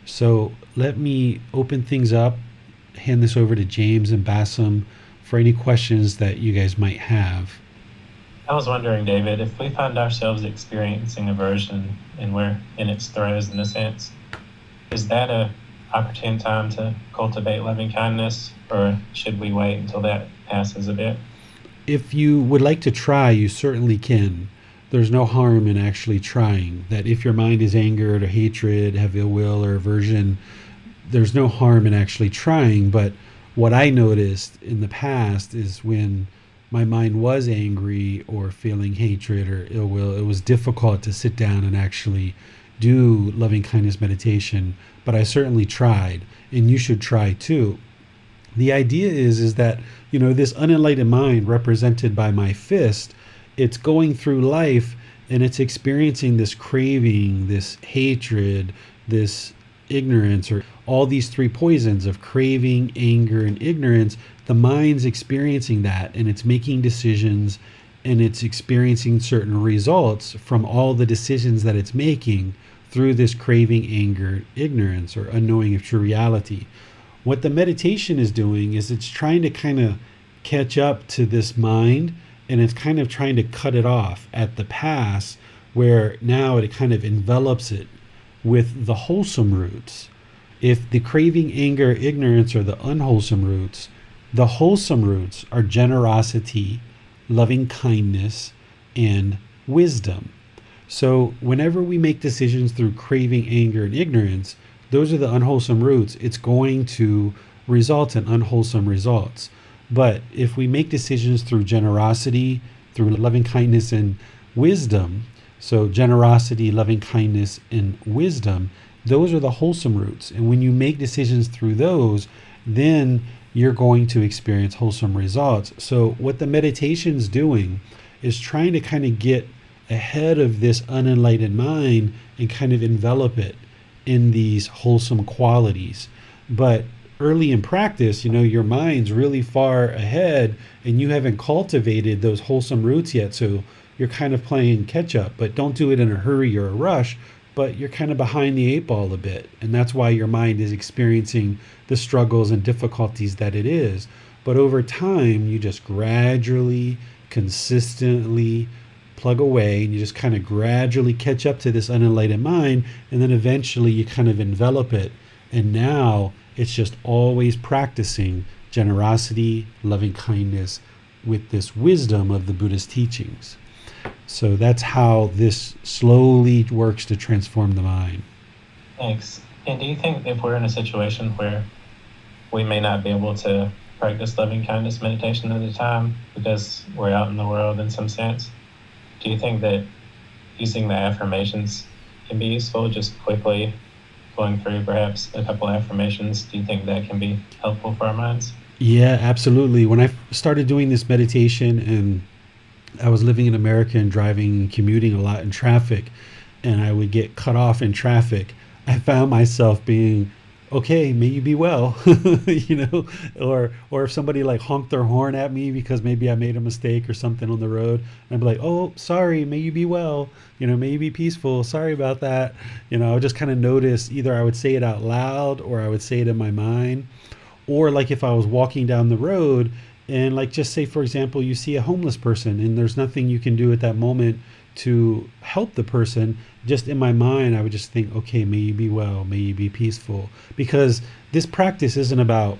So let me open things up, hand this over to James and Bassam for any questions that you guys might have. I was wondering, David, if we find ourselves experiencing aversion and we're in its throes in a sense, is that a opportune time to cultivate loving kindness, or should we wait until that passes a bit? If you would like to try, you certainly can. There's no harm in actually trying. That if your mind is angered or hatred, have ill will or aversion, there's no harm in actually trying. But what I noticed in the past is when my mind was angry or feeling hatred or ill will, it was difficult to sit down and actually do loving kindness meditation. But I certainly tried, and you should try too. The idea is that, this unenlightened mind represented by my fist, it's going through life and it's experiencing this craving, this hatred, this ignorance, or all these three poisons of craving, anger, and ignorance. The mind's experiencing that, and it's making decisions, and it's experiencing certain results from all the decisions that it's making through this craving, anger, ignorance, or unknowing of true reality. What the meditation is doing is it's trying to kind of catch up to this mind, and it's kind of trying to cut it off at the pass, where now it kind of envelops it with the wholesome roots. If the craving, anger, ignorance are the unwholesome roots, the wholesome roots are generosity, loving kindness, and wisdom. So whenever we make decisions through craving, anger, and ignorance, those are the unwholesome roots. It's going to result in unwholesome results. But if we make decisions through generosity, through loving kindness and wisdom, so generosity, loving kindness, and wisdom, those are the wholesome roots. And when you make decisions through those, then you're going to experience wholesome results. So what the meditation's doing is trying to kind of get ahead of this unenlightened mind and kind of envelop it in these wholesome qualities. But early in practice, your mind's really far ahead and you haven't cultivated those wholesome roots yet. So you're kind of playing catch up, but don't do it in a hurry or a rush, but you're kind of behind the eight ball a bit. And that's why your mind is experiencing the struggles and difficulties that it is. But over time, you just gradually, consistently plug away, and you just kind of gradually catch up to this unenlightened mind, and then eventually you kind of envelop it. And now it's just always practicing generosity, loving kindness with this wisdom of the Buddha's teachings. So that's how this slowly works to transform the mind. Thanks. And do you think if we're in a situation where we may not be able to practice loving kindness meditation at the time because we're out in the world in some sense, do you think that using the affirmations can be useful, just quickly going through perhaps a couple affirmations? Do you think that can be helpful for our minds? Yeah, absolutely. When I started doing this meditation, and I was living in America and driving and commuting a lot in traffic, and I would get cut off in traffic, I found myself being, okay, may you be well, or if somebody like honked their horn at me because maybe I made a mistake or something on the road, I'd be like, oh, sorry, may you be well, may you be peaceful, sorry about that. I would just kind of notice, either I would say it out loud or I would say it in my mind. Or like if I was walking down the road and like, just say, for example, you see a homeless person and there's nothing you can do at that moment to help the person, just in my mind, I would just think, okay, may you be well, may you be peaceful. Because this practice isn't about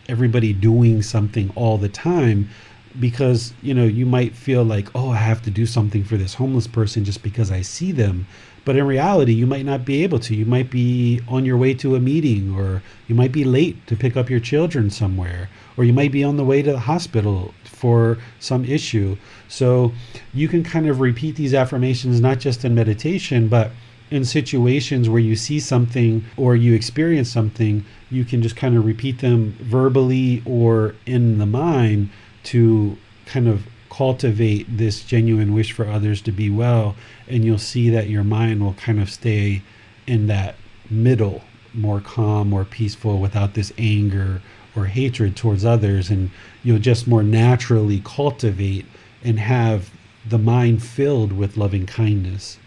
everybody doing something all the time, because, you might feel like, oh, I have to do something for this homeless person just because I see them. But in reality, you might not be able to. You might be on your way to a meeting, or you might be late to pick up your children somewhere, or you might be on the way to the hospital for some issue. So you can kind of repeat these affirmations, not just in meditation, but in situations where you see something or you experience something. You can just kind of repeat them verbally or in the mind to kind of cultivate this genuine wish for others to be well, and you'll see that your mind will kind of stay in that middle, more calm, more peaceful, without this anger or hatred towards others, and you'll just more naturally cultivate and have the mind filled with loving kindness.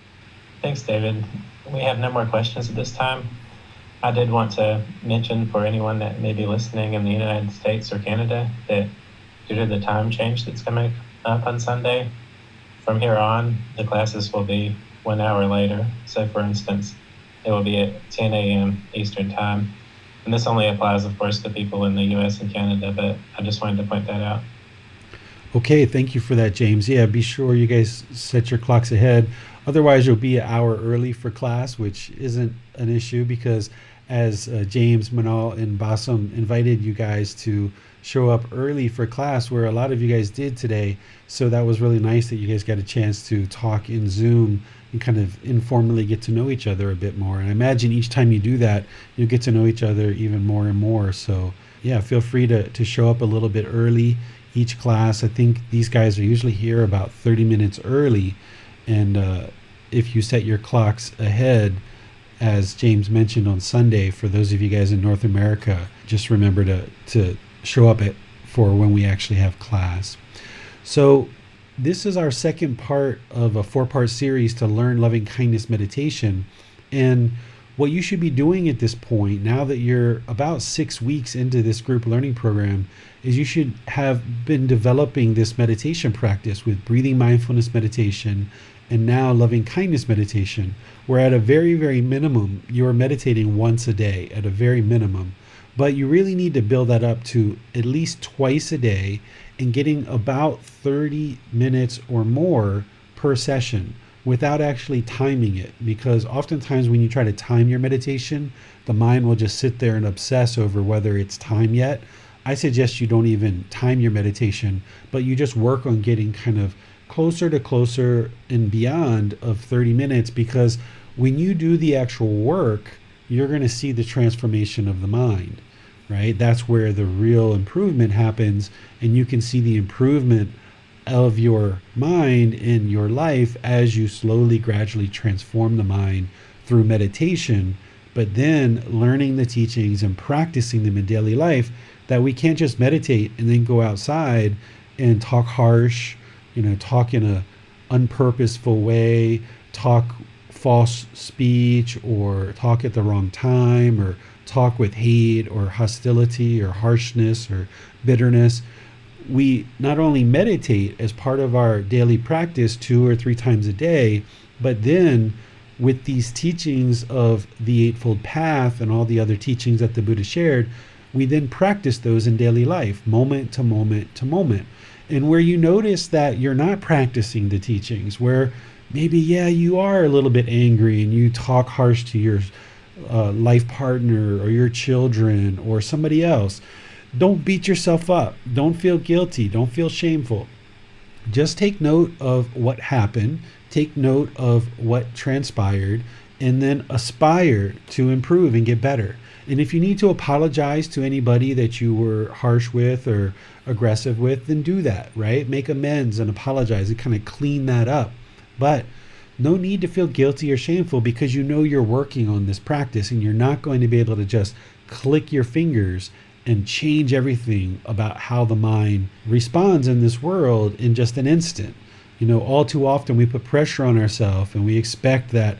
Thanks, David. We have no more questions at this time. I did want to mention for anyone that may be listening in the United States or Canada that due to the time change that's coming up on Sunday, from here on, the classes will be 1 hour later. So for instance, it will be at 10 a.m. Eastern Time. And this only applies, of course, to people in the US and Canada, but I just wanted to point that out. Okay, thank you for that, James. Yeah, be sure you guys set your clocks ahead. Otherwise, you'll be an hour early for class, which isn't an issue because as James, Manal, and Basam invited you guys to show up early for class, where a lot of you guys did today. So that was really nice that you guys got a chance to talk in Zoom and kind of informally get to know each other a bit more. And I imagine each time you do that, you'll get to know each other even more and more. So yeah, feel free to show up a little bit early each class. I think these guys are usually here about 30 minutes early. And if you set your clocks ahead, as James mentioned on Sunday, for those of you guys in North America, just remember to show up for when we actually have class. So this is our second part of a 4-part series to learn loving kindness meditation. And what you should be doing at this point, now that you're about 6 weeks into this group learning program, is you should have been developing this meditation practice with breathing mindfulness meditation and now loving kindness meditation, where at a very, very minimum, you're meditating once a day at a very minimum. But you really need to build that up to at least twice a day and getting about 30 minutes or more per session without actually timing it. Because oftentimes when you try to time your meditation, the mind will just sit there and obsess over whether it's time yet. I suggest you don't even time your meditation, but you just work on getting kind of closer and beyond of 30 minutes, because when you do the actual work, you're going to see the transformation of the mind, right? That's where the real improvement happens, and you can see the improvement of your mind in your life as you slowly, gradually transform the mind through meditation, but then learning the teachings and practicing them in daily life, that we can't just meditate and then go outside and talk harsh, talk in a unpurposeful way, talk false speech, or talk at the wrong time, or talk with hate or hostility or harshness or bitterness. We not only meditate as part of our daily practice 2 or 3 times a day, but then with these teachings of the Eightfold Path and all the other teachings that the Buddha shared, we then practice those in daily life, moment to moment to moment. And where you notice that you're not practicing the teachings, where maybe, you are a little bit angry and you talk harsh to your life partner or your children or somebody else, don't beat yourself up. Don't feel guilty. Don't feel shameful. Just take note of what happened. Take note of what transpired, and then aspire to improve and get better. And if you need to apologize to anybody that you were harsh with or aggressive with, then do that, right? Make amends and apologize and kind of clean that up. But no need to feel guilty or shameful, because you know you're working on this practice, and you're not going to be able to just click your fingers and change everything about how the mind responds in this world in just an instant. All too often we put pressure on ourselves, and we expect that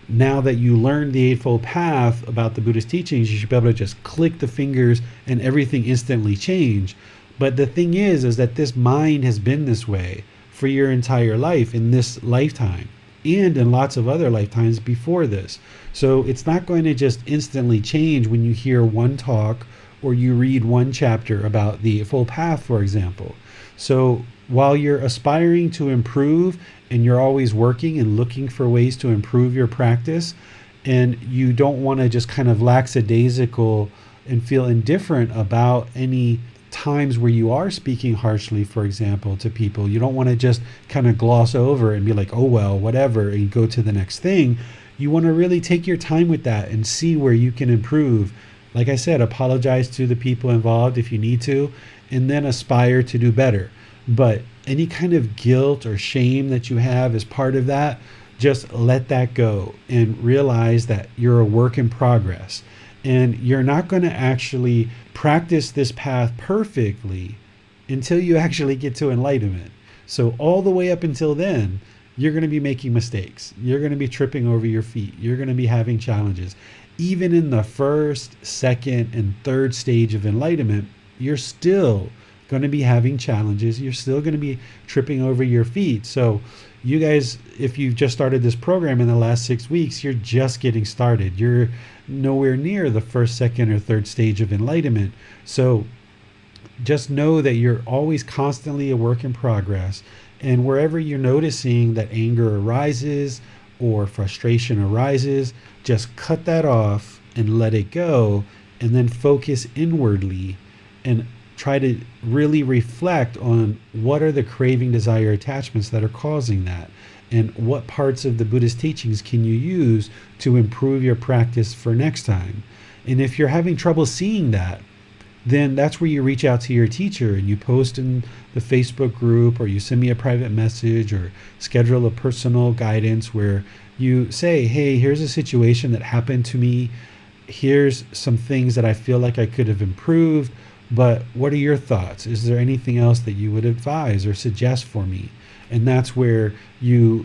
now that you learned the Eightfold Path about the Buddhist teachings, you should be able to just click the fingers and everything instantly change. But the thing is that this mind has been this way for your entire life, in this lifetime, and in lots of other lifetimes before this. So it's not going to just instantly change when you hear one talk or you read one chapter about the Eightfold Path, for example. So while you're aspiring to improve, and you're always working and looking for ways to improve your practice, and you don't want to just kind of lackadaisical and feel indifferent about any times where you are speaking harshly, for example, to people, you don't want to just kind of gloss over and be like, oh, well, whatever, and go to the next thing. You want to really take your time with that and see where you can improve. Like I said, apologize to the people involved if you need to, and then aspire to do better. But any kind of guilt or shame that you have as part of that, just let that go and realize that you're a work in progress. And you're not going to actually practice this path perfectly until you actually get to enlightenment. So all the way up until then, you're going to be making mistakes. You're going to be tripping over your feet. You're going to be having challenges. Even in the first, second, and third stage of enlightenment, you're still going to be having challenges. You're still going to be tripping over your feet. So you guys, if you've just started this program in the last 6 weeks, you're just getting started. You're nowhere near the first, second, or third stage of enlightenment. So just know that you're always constantly a work in progress. And wherever you're noticing that anger arises or frustration arises, just cut that off and let it go, and then focus inwardly and try to really reflect on what are the craving, desire, attachments that are causing that, and what parts of the Buddhist teachings can you use to improve your practice for next time. And if you're having trouble seeing that, then that's where you reach out to your teacher and you post in the Facebook group, or you send me a private message, or schedule a personal guidance where you say, hey, here's a situation that happened to me. Here's some things that I feel like I could have improved, but what are your thoughts? Is there anything else that you would advise or suggest for me? And that's where you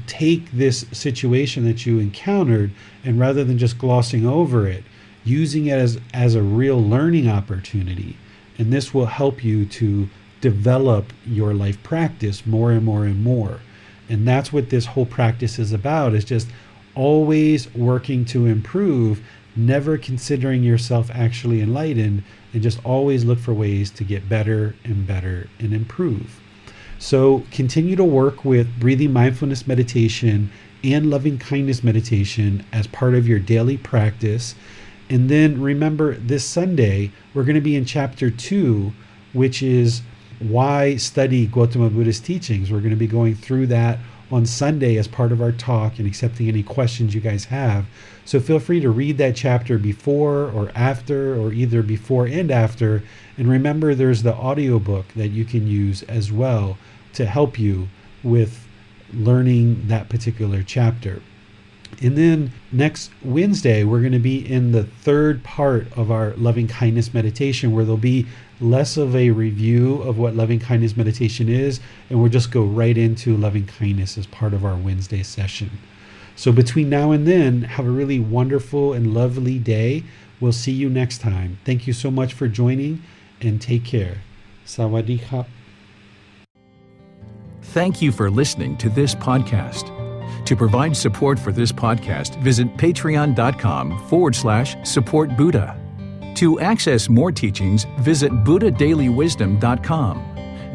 take this situation that you encountered, and rather than just glossing over it, using it as a real learning opportunity. And this will help you to develop your life practice more and more and more. And that's what this whole practice is about, is just always working to improve, never considering yourself actually enlightened, and just always look for ways to get better and better and improve. So continue to work with breathing mindfulness meditation and loving kindness meditation as part of your daily practice. And then remember, this Sunday, we're going to be in chapter 2, which is why study Gotama Buddha's teachings. We're going to be going through that on Sunday as part of our talk and accepting any questions you guys have. So feel free to read that chapter before or after, or either before and after. And remember, there's the audiobook that you can use as well to help you with learning that particular chapter. And then next Wednesday, we're going to be in the third part of our loving kindness meditation, where there'll be less of a review of what loving kindness meditation is, and we'll just go right into loving kindness as part of our Wednesday session. So between now and then, have a really wonderful and lovely day. We'll see you next time. Thank you so much for joining, and take care. Sawadee ka. Thank you for listening to this podcast. To provide support for this podcast, visit patreon.com/support Buddha. To access more teachings, visit buddhadailywisdom.com.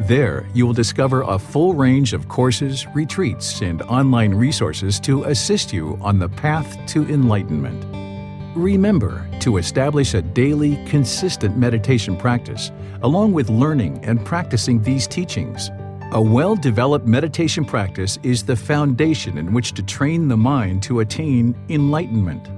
There, you will discover a full range of courses, retreats, and online resources to assist you on the path to enlightenment. Remember to establish a daily, consistent meditation practice, along with learning and practicing these teachings. A well-developed meditation practice is the foundation in which to train the mind to attain enlightenment.